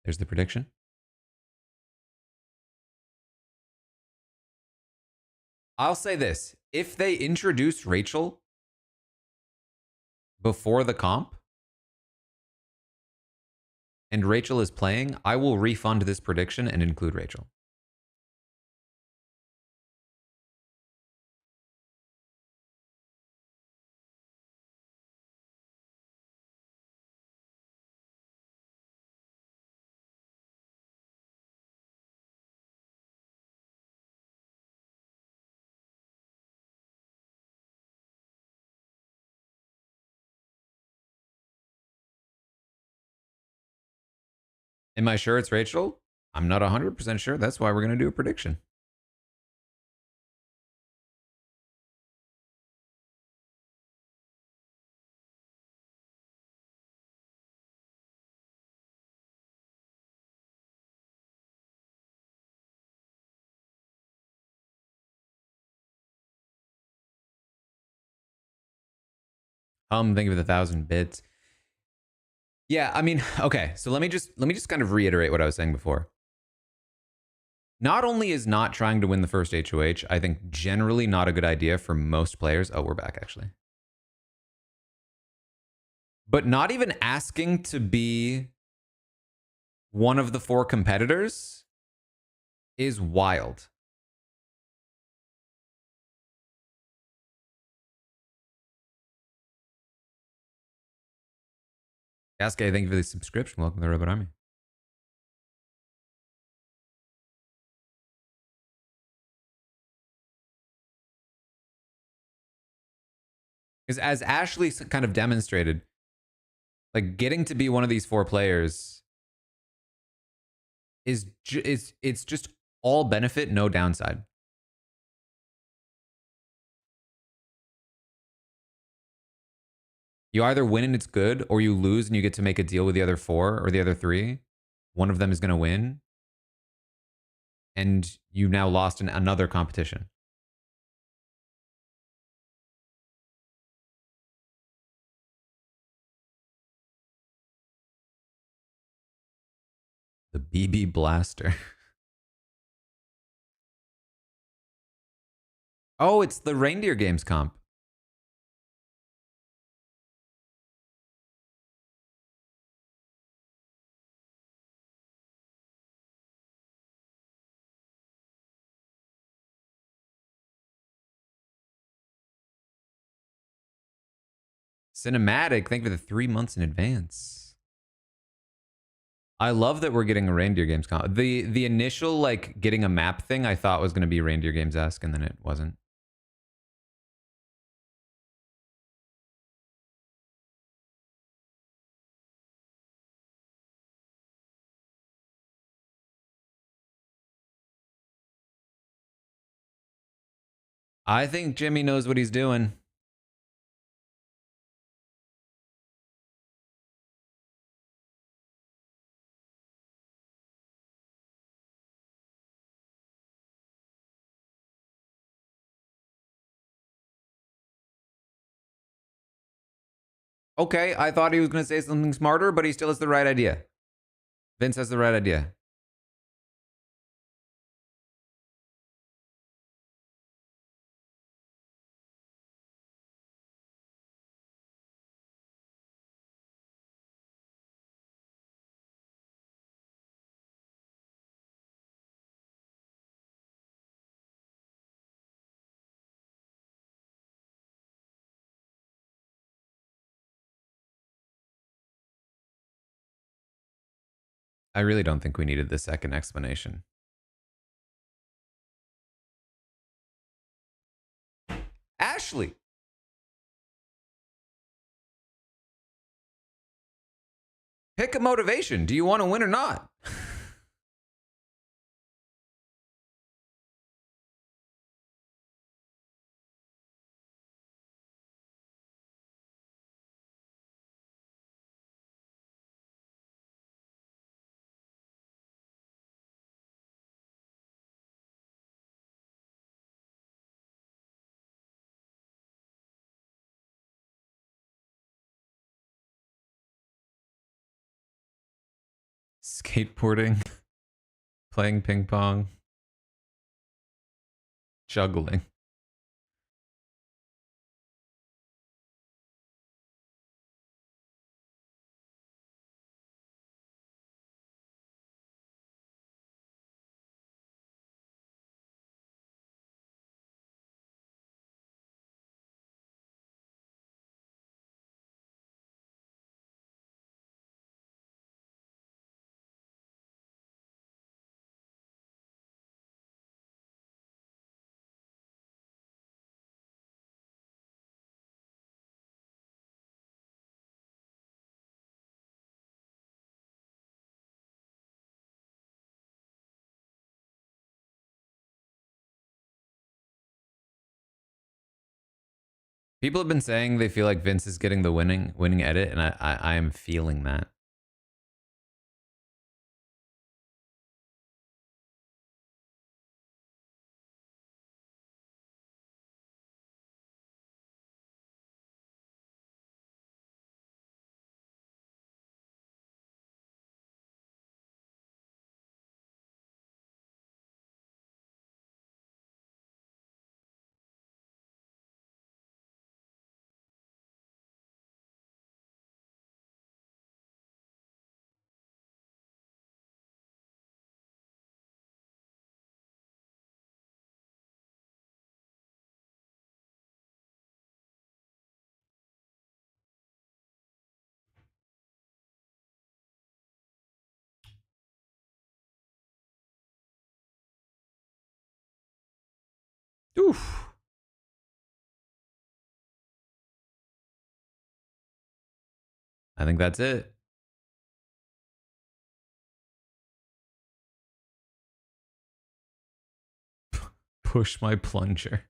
There's the prediction. I'll say this. If they introduce Rachel before the comp and Rachel is playing, I will refund this prediction and include Rachel. Am I sure it's Rachel? I'm not 100% sure. That's why we're going to do a prediction. Thank you for the 1,000 bits. Yeah, I mean, okay. So let me just kind of reiterate what I was saying before. Not only is not trying to win the first HOH, I think generally not a good idea for most players. Oh, we're back actually. But not even asking to be one of the 4 competitors is wild. Yasuke, thank you for the subscription. Welcome to the Robot Army. Because as Ashley kind of demonstrated, like getting to be one of these 4 players is it's just all benefit, no downside. You either win and it's good, or you lose and you get to make a deal with the other 4 or the other 3. One of them is going to win, and you've now lost in another competition. The BB Blaster. Oh, it's the Reindeer Games comp. Cinematic, thank you for the 3 months in advance. I love that we're getting a Reindeer Games comp. The initial like getting a map thing I thought was going to be Reindeer Games-esque, and then it wasn't. I think Jimmy knows what he's doing. Okay, I thought he was going to say something smarter, but he still has the right idea. Vince has the right idea. I really don't think we needed the second explanation. Ashley. Pick a motivation. Do you want to win or not? Skateboarding, playing ping pong, juggling. People have been saying they feel like Vince is getting the winning edit, and I am feeling that. Oof. I think that's it. Push my plunger.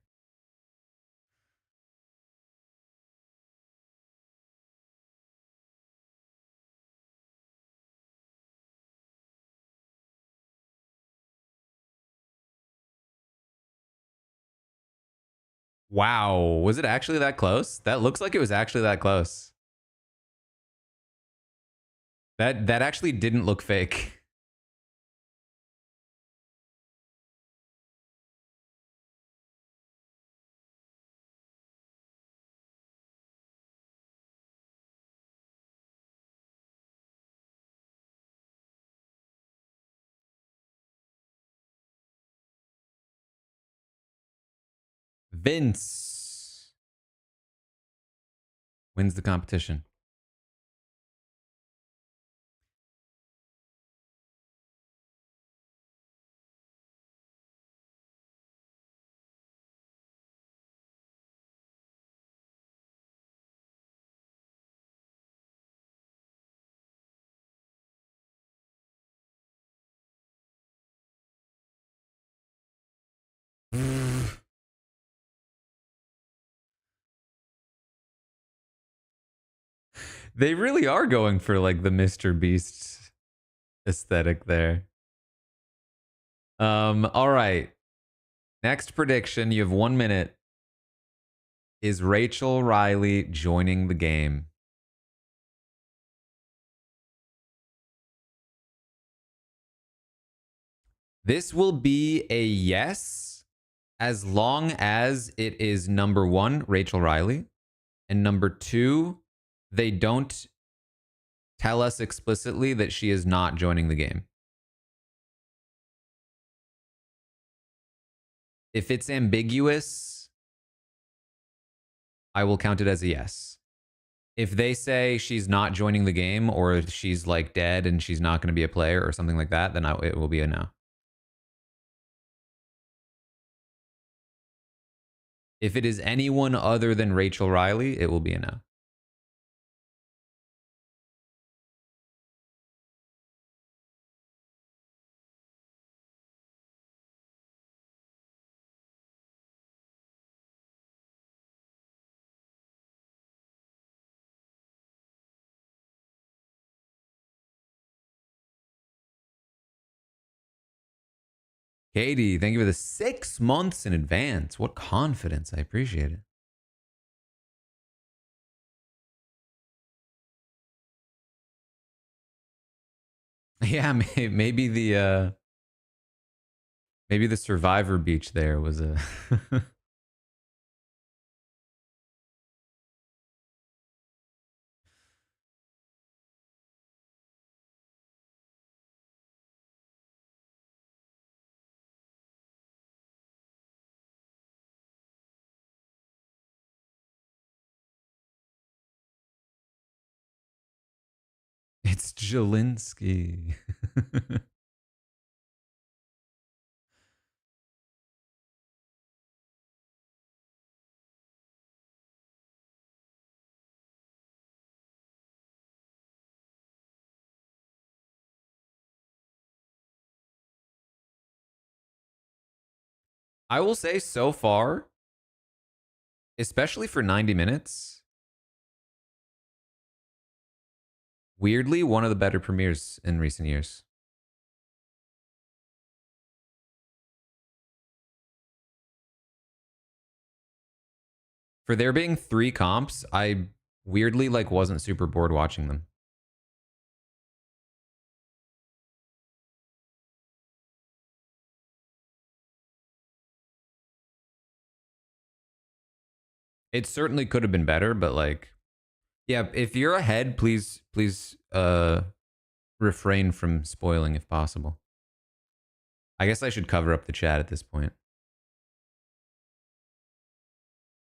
Wow. Was it actually that close? That looks like it was actually that close. That actually didn't look fake. Vince wins the competition. They really are going for like the Mr. Beast aesthetic there. All right. Next prediction, you have 1 minute. Is Rachel Riley joining the game? This will be a yes as long as it is number one, Rachel Riley, and number two, they don't tell us explicitly that she is not joining the game. If it's ambiguous, I will count it as a yes. If they say she's not joining the game or she's like dead and she's not going to be a player or something like that, then it will be a no. If it is anyone other than Rachel Riley, it will be a no. Katie, thank you for the 6 months in advance. What confidence. I appreciate it. Yeah, maybe the Survivor Beach there was a It's Jelinski. I will say so far, especially for 90 minutes, weirdly, one of the better premieres in recent years. For there being 3 comps, I weirdly wasn't super bored watching them. It certainly could have been better, but yeah, if you're ahead, please refrain from spoiling if possible. I guess I should cover up the chat at this point.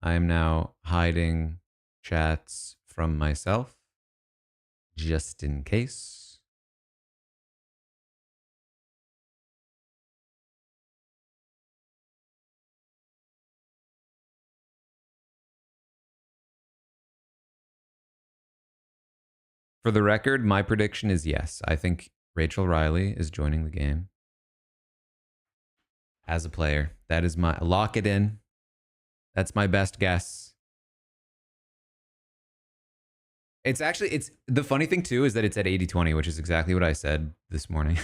I am now hiding chats from myself just in case. For the record, my prediction is yes. I think Rachel Riley is joining the game as a player. That is my lock it in. That's my best guess. It's the funny thing too is that it's at 80-20, which is exactly what I said this morning.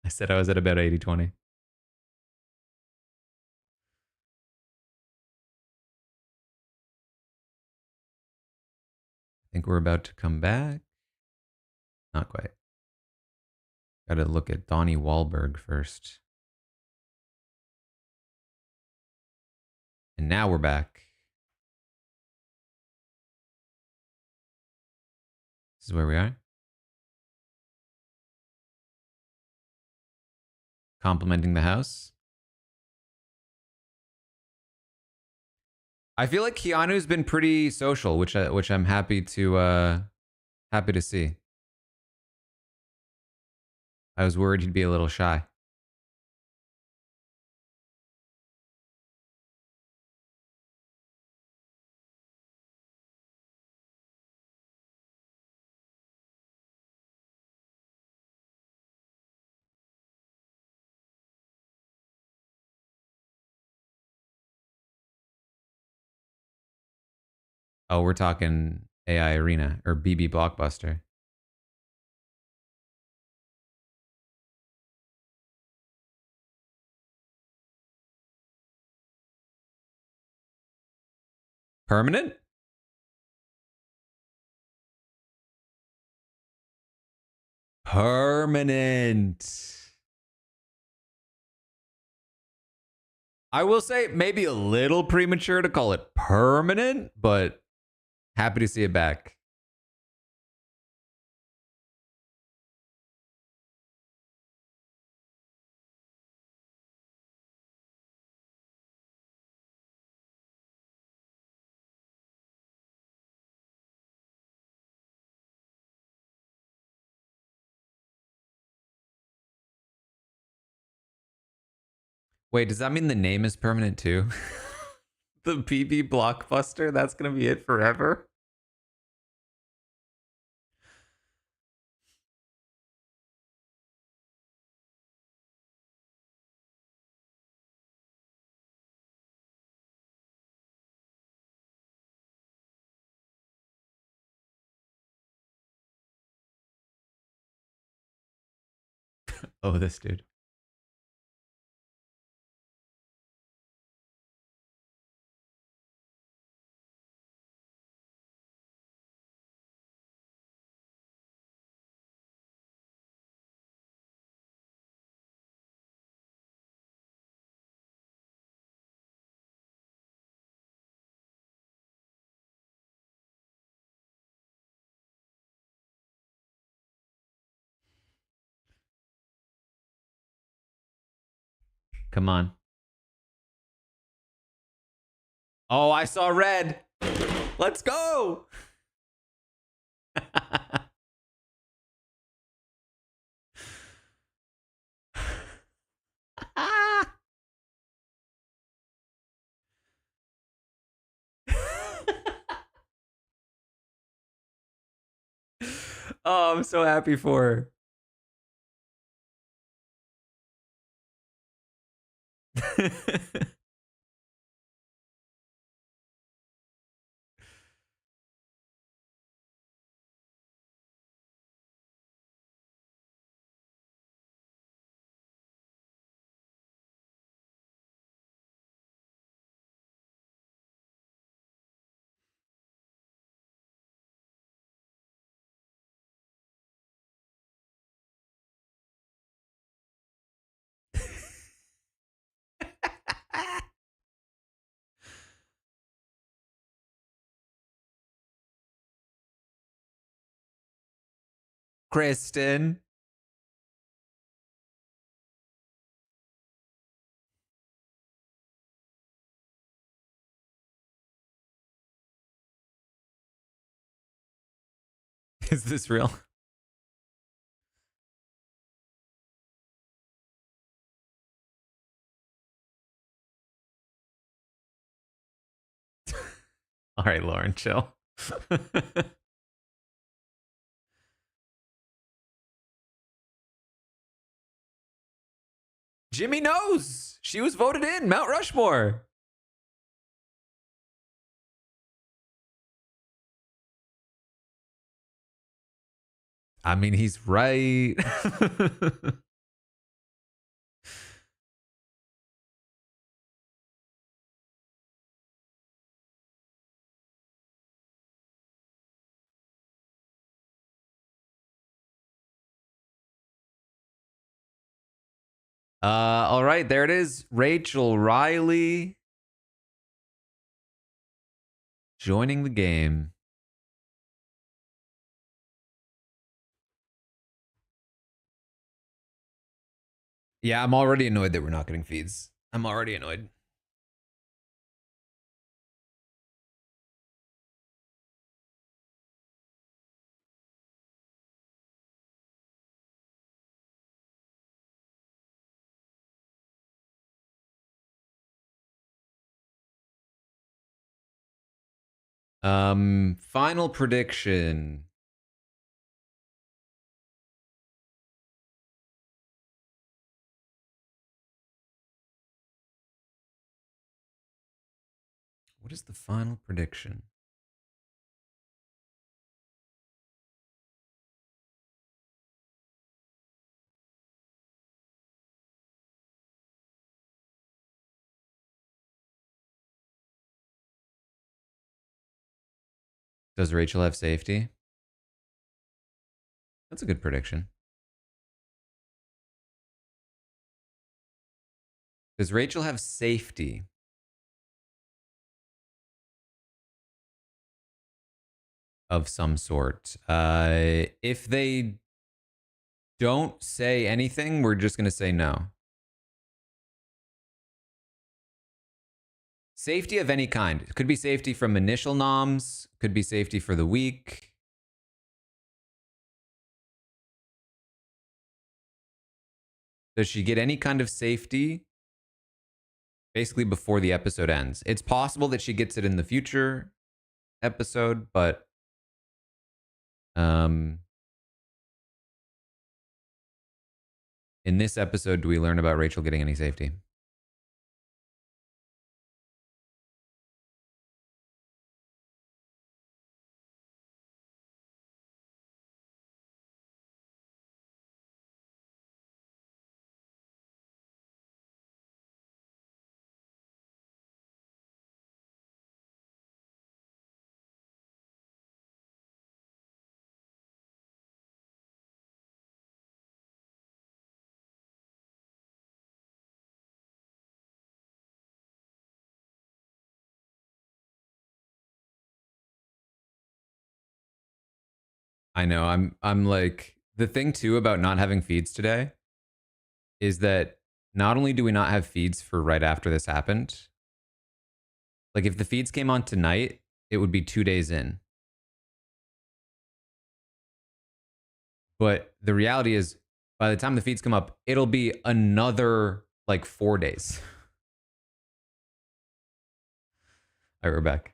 I said I was at about 80-20. I think we're about to come back. Not quite. Got to look at Donnie Wahlberg first. And now we're back. This is where we are. Complimenting the house. I feel like Keanu's been pretty social, which I'm happy to see. I was worried he'd be a little shy. Oh, we're talking AI Arena or BB Blockbuster. Permanent? Permanent. I will say maybe a little premature to call it permanent, but happy to see it back. Wait, does that mean the name is permanent too? The PB Blockbuster? That's going to be it forever? Oh, this dude. Come on. Oh, I saw red. Let's go. Oh, I'm so happy for her. Kristen. Is this real? All right, Lauren, chill. Jimmy knows. She was voted in Mount Rushmore. I mean, he's right. All right, there it is. Rachel Riley joining the game. Yeah, I'm already annoyed that we're not getting feeds. I'm already annoyed. Final prediction. What is the final prediction? Does Rachel have safety? That's a good prediction. Does Rachel have safety? Of some sort. If they don't say anything, we're just going to say no. Safety of any kind. It could be safety from initial noms, could be safety for the week. Does she get any kind of safety basically before the episode ends? It's possible that she gets it in the future episode, but in this episode, do we learn about Rachel getting any safety? I know. I'm like, the thing too about not having feeds today is that not only do we not have feeds for right after this happened, like if the feeds came on tonight, it would be 2 days in. But the reality is, by the time the feeds come up, it'll be another like 4 days. All right, we're back.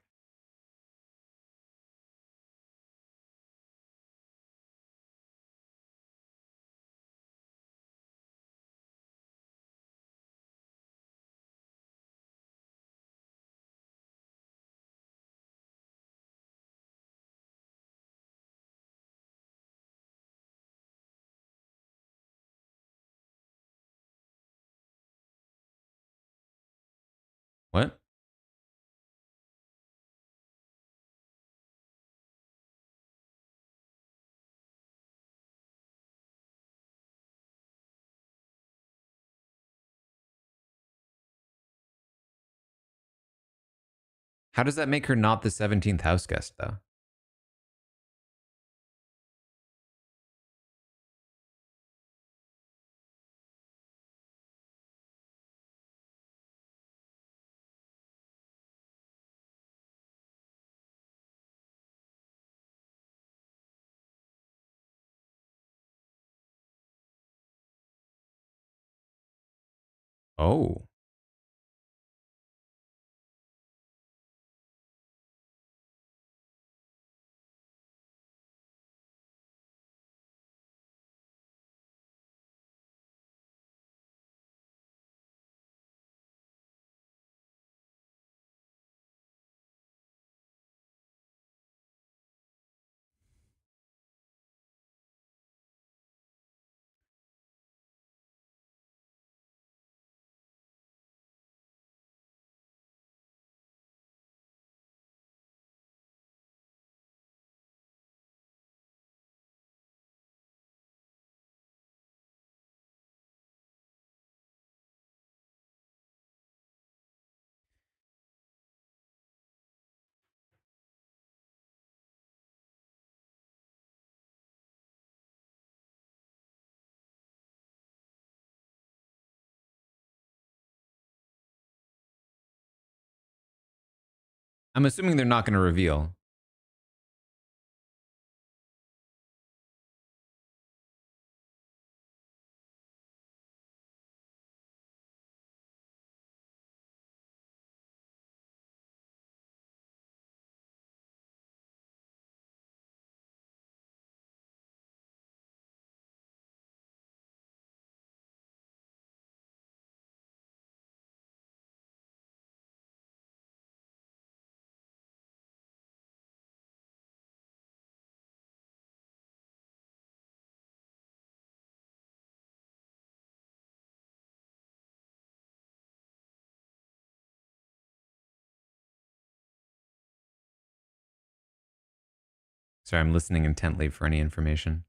What? How does that make her not the 17th house guest, though? Oh. I'm assuming they're not going to reveal. Sorry, I'm listening intently for any information.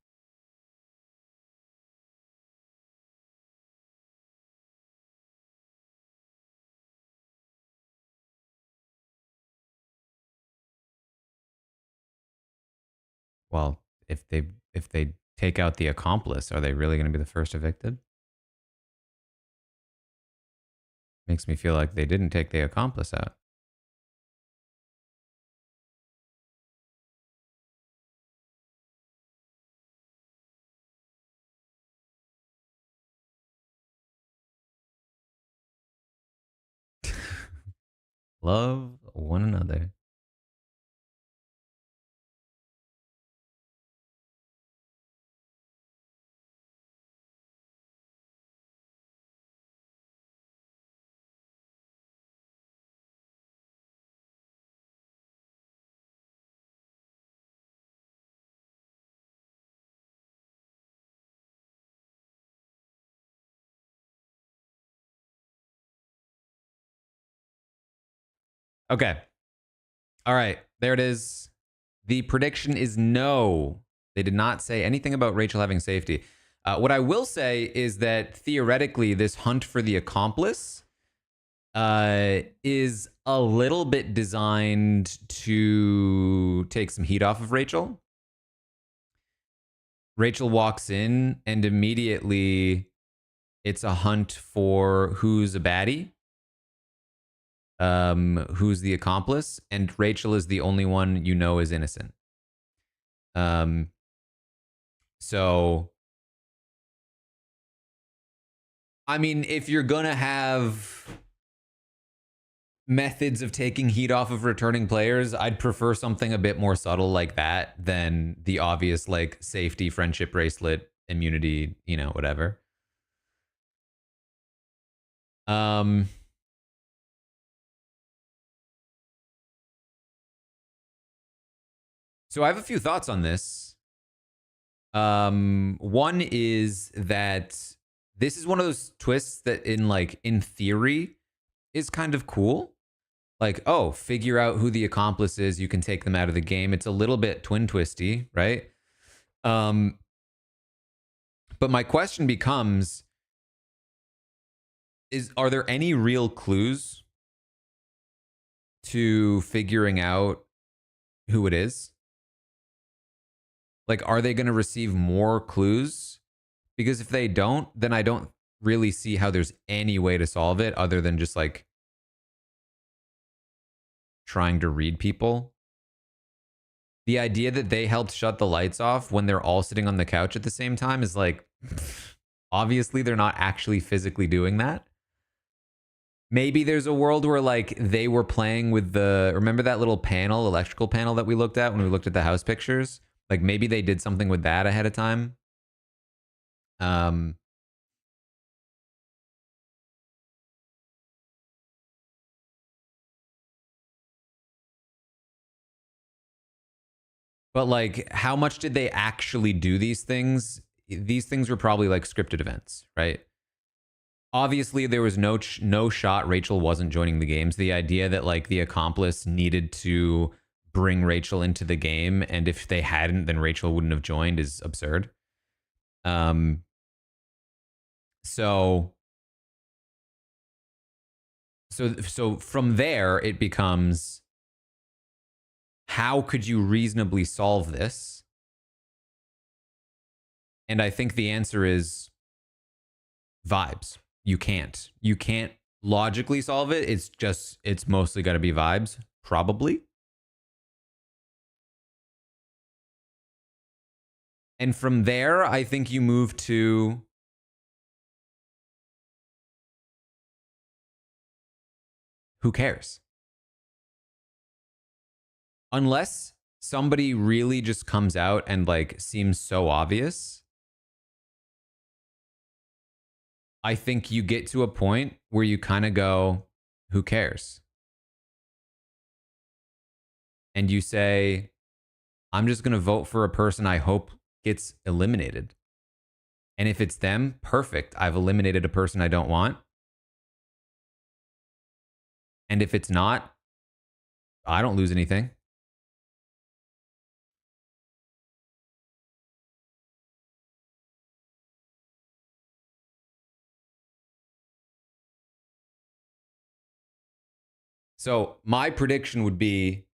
Well, if they take out the accomplice, are they really going to be the first evicted? Makes me feel like they didn't take the accomplice out. Love one another. Okay. All right. There it is. The prediction is no. They did not say anything about Rachel having safety. What I will say is that theoretically, this hunt for the accomplice is a little bit designed to take some heat off of Rachel. Rachel walks in, and immediately it's a hunt for who's a baddie, who's the accomplice, and Rachel is the only one you know is innocent. So I mean, if you're gonna have methods of taking heat off of returning players, I'd prefer something a bit more subtle like that than the obvious like safety, friendship bracelet, immunity, you know, whatever. So I have a few thoughts on this. One is that this is one of those twists that in theory is kind of cool. Like, oh, figure out who the accomplice is, you can take them out of the game. It's a little bit twin twisty, right? But my question becomes are there any real clues to figuring out who it is? Like, are they going to receive more clues? Because if they don't, then I don't really see how there's any way to solve it other than just like trying to read people. The idea that they helped shut the lights off when they're all sitting on the couch at the same time is like, obviously they're not actually physically doing that. Maybe there's a world where like they were playing with remember that little panel, electrical panel that we looked at when we looked at the house pictures? Like maybe they did something with that ahead of time. But like, how much did they actually do these things? These things were probably like scripted events, right? Obviously, there was no shot Rachel wasn't joining the games. The idea that like the accomplice needed to bring Rachel into the game, and if they hadn't, then Rachel wouldn't have joined is absurd. So from there, it becomes, how could you reasonably solve this? And I think the answer is vibes. You can't logically solve it. It's mostly got to be vibes, probably. And from there, I think you move to who cares? Unless somebody really just comes out and like seems so obvious, I think you get to a point where you kind of go, who cares? And you say, I'm just going to vote for a person I hope gets eliminated. And if it's them, perfect. I've eliminated a person I don't want. And if it's not, I don't lose anything. So my prediction would be,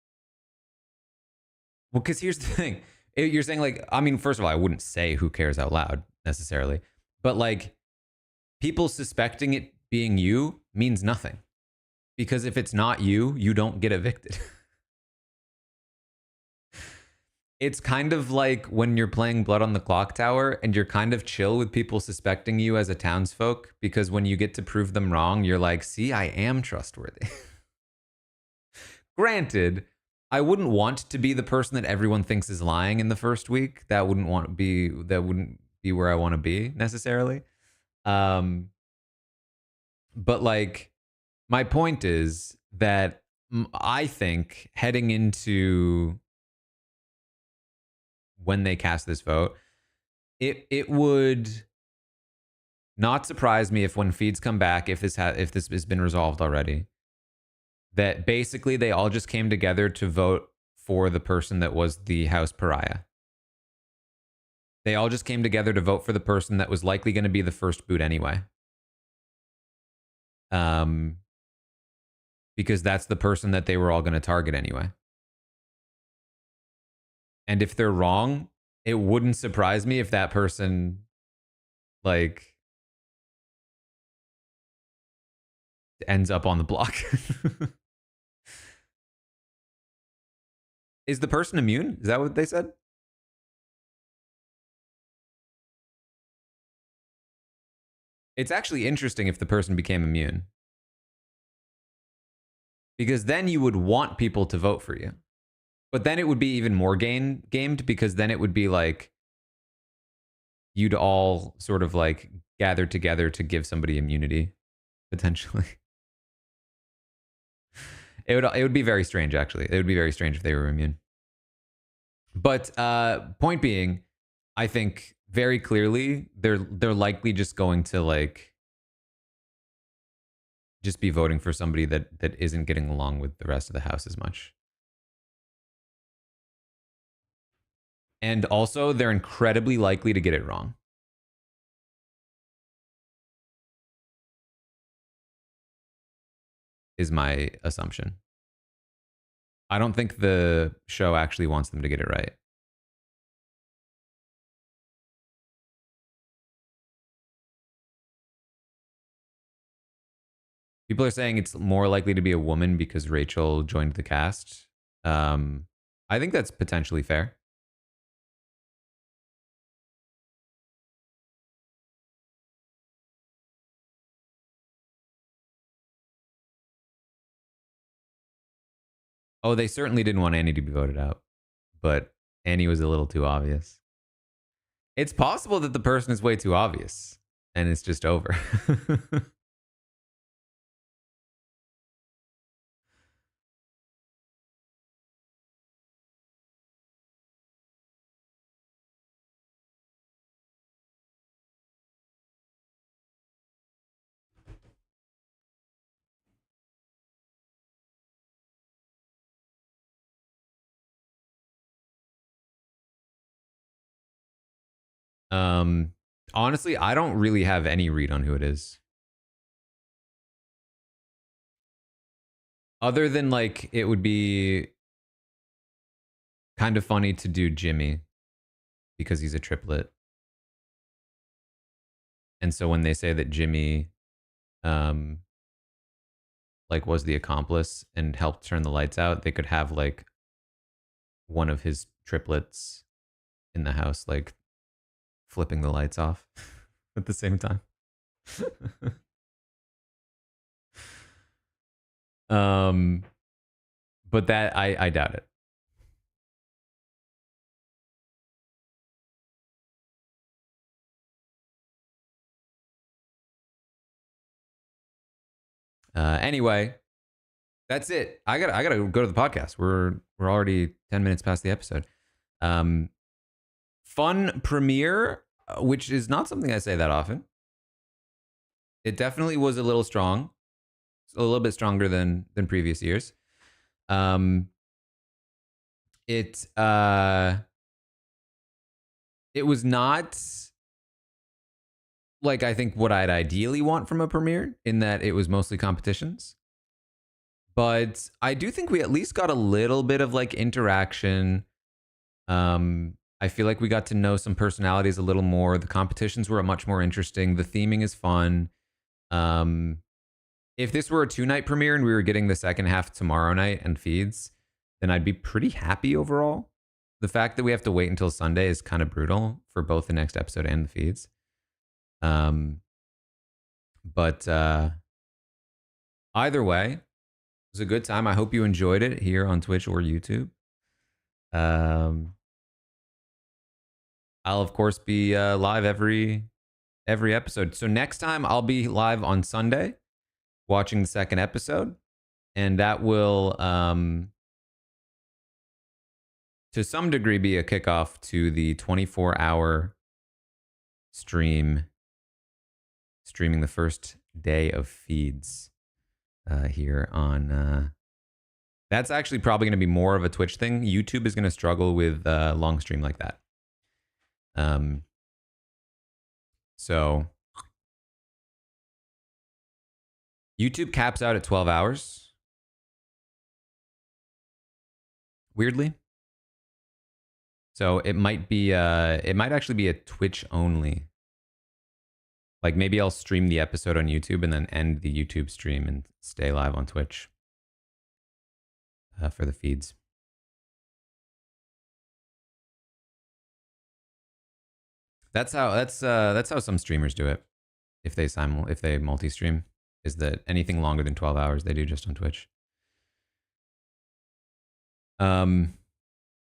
well, because here's the thing. You're saying like, I mean, first of all, I wouldn't say who cares out loud necessarily, but like people suspecting it being you means nothing, because if it's not you, you don't get evicted. It's kind of like when you're playing Blood on the Clock Tower and you're kind of chill with people suspecting you as a townsfolk, because when you get to prove them wrong, you're like, see, I am trustworthy. Granted, I wouldn't want to be the person that everyone thinks is lying in the first week. That wouldn't be where I want to be necessarily. But like, my point is that I think heading into when they cast this vote, it would not surprise me if when feeds come back, if this has been resolved already, that basically they all just came together to vote for the person that was the house pariah. They all just came together to vote for the person that was likely going to be the first boot anyway. Because that's the person that they were all going to target anyway. And if they're wrong, it wouldn't surprise me if that person, like, ends up on the block. Is the person immune? Is that what they said? It's actually interesting if the person became immune, because then you would want people to vote for you. But then it would be even more gamed, because then it would be like you'd all sort of like gather together to give somebody immunity, potentially. It would be very strange, actually. It would be very strange if they were immune. But point being, I think very clearly they're likely just going to like just be voting for somebody that isn't getting along with the rest of the house as much. And also, they're incredibly likely to get it wrong. Is my assumption. I don't think the show actually wants them to get it right. People are saying it's more likely to be a woman because Rachel joined the cast. I think that's potentially fair. Oh, they certainly didn't want Annie to be voted out, but Annie was a little too obvious. It's possible that the person is way too obvious and it's just over. Honestly, I don't really have any read on who it is. Other than like, it would be kind of funny to do Jimmy because he's a triplet. And so when they say that Jimmy like was the accomplice and helped turn the lights out, they could have like one of his triplets in the house like flipping the lights off at the same time. But that I doubt it. Anyway, that's it. I gotta go to the podcast. We're already 10 minutes past the episode. Fun premiere, which is not something I say that often. It definitely was a little strong, a little bit stronger than previous years. It was not like I think what I'd ideally want from a premiere, in that it was mostly competitions. But I do think we at least got a little bit of like interaction. I feel like we got to know some personalities a little more. The competitions were much more interesting. The theming is fun. If this were a 2-night premiere and we were getting the second half tomorrow night and feeds, then I'd be pretty happy overall. The fact that we have to wait until Sunday is kind of brutal for both the next episode and the feeds. But either way, it was a good time. I hope you enjoyed it here on Twitch or YouTube. I'll of course be live every episode. So next time I'll be live on Sunday watching the second episode, and that will to some degree be a kickoff to the 24-hour streaming the first day of feeds here on that's actually probably going to be more of a Twitch thing. YouTube is going to struggle with long stream like that. So YouTube caps out at 12 hours. Weirdly. So it might actually be a Twitch only. Like maybe I'll stream the episode on YouTube and then end the YouTube stream and stay live on Twitch for the feeds. That's how some streamers do it. If they multi-stream, is that anything longer than 12 hours they do just on Twitch.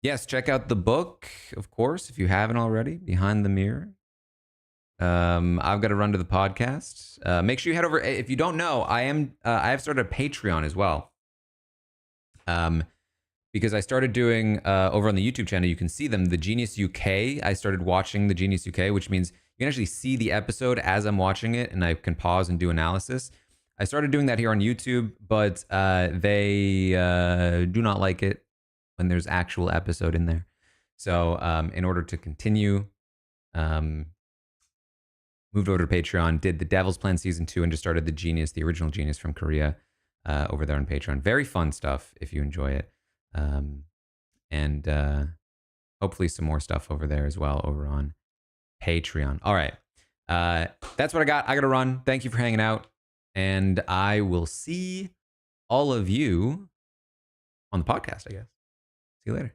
Yes, check out the book, of course, if you haven't already, Behind the Mirror. I've got to run to the podcast. Make sure you head over. If you don't know, I have started a Patreon as well. Because I started doing over on the YouTube channel, you can see them. The Genius UK. I started watching the Genius UK, which means you can actually see the episode as I'm watching it, and I can pause and do analysis. I started doing that here on YouTube, but they do not like it when there's actual episode in there. So in order to continue, moved over to Patreon, did the Devil's Plan Season 2, and just started the original Genius from Korea over there on Patreon. Very fun stuff if you enjoy it. And hopefully some more stuff over there as well over on Patreon. All right. That's what I got. I got to run. Thank you for hanging out. And I will see all of you on the podcast, I guess. See you later.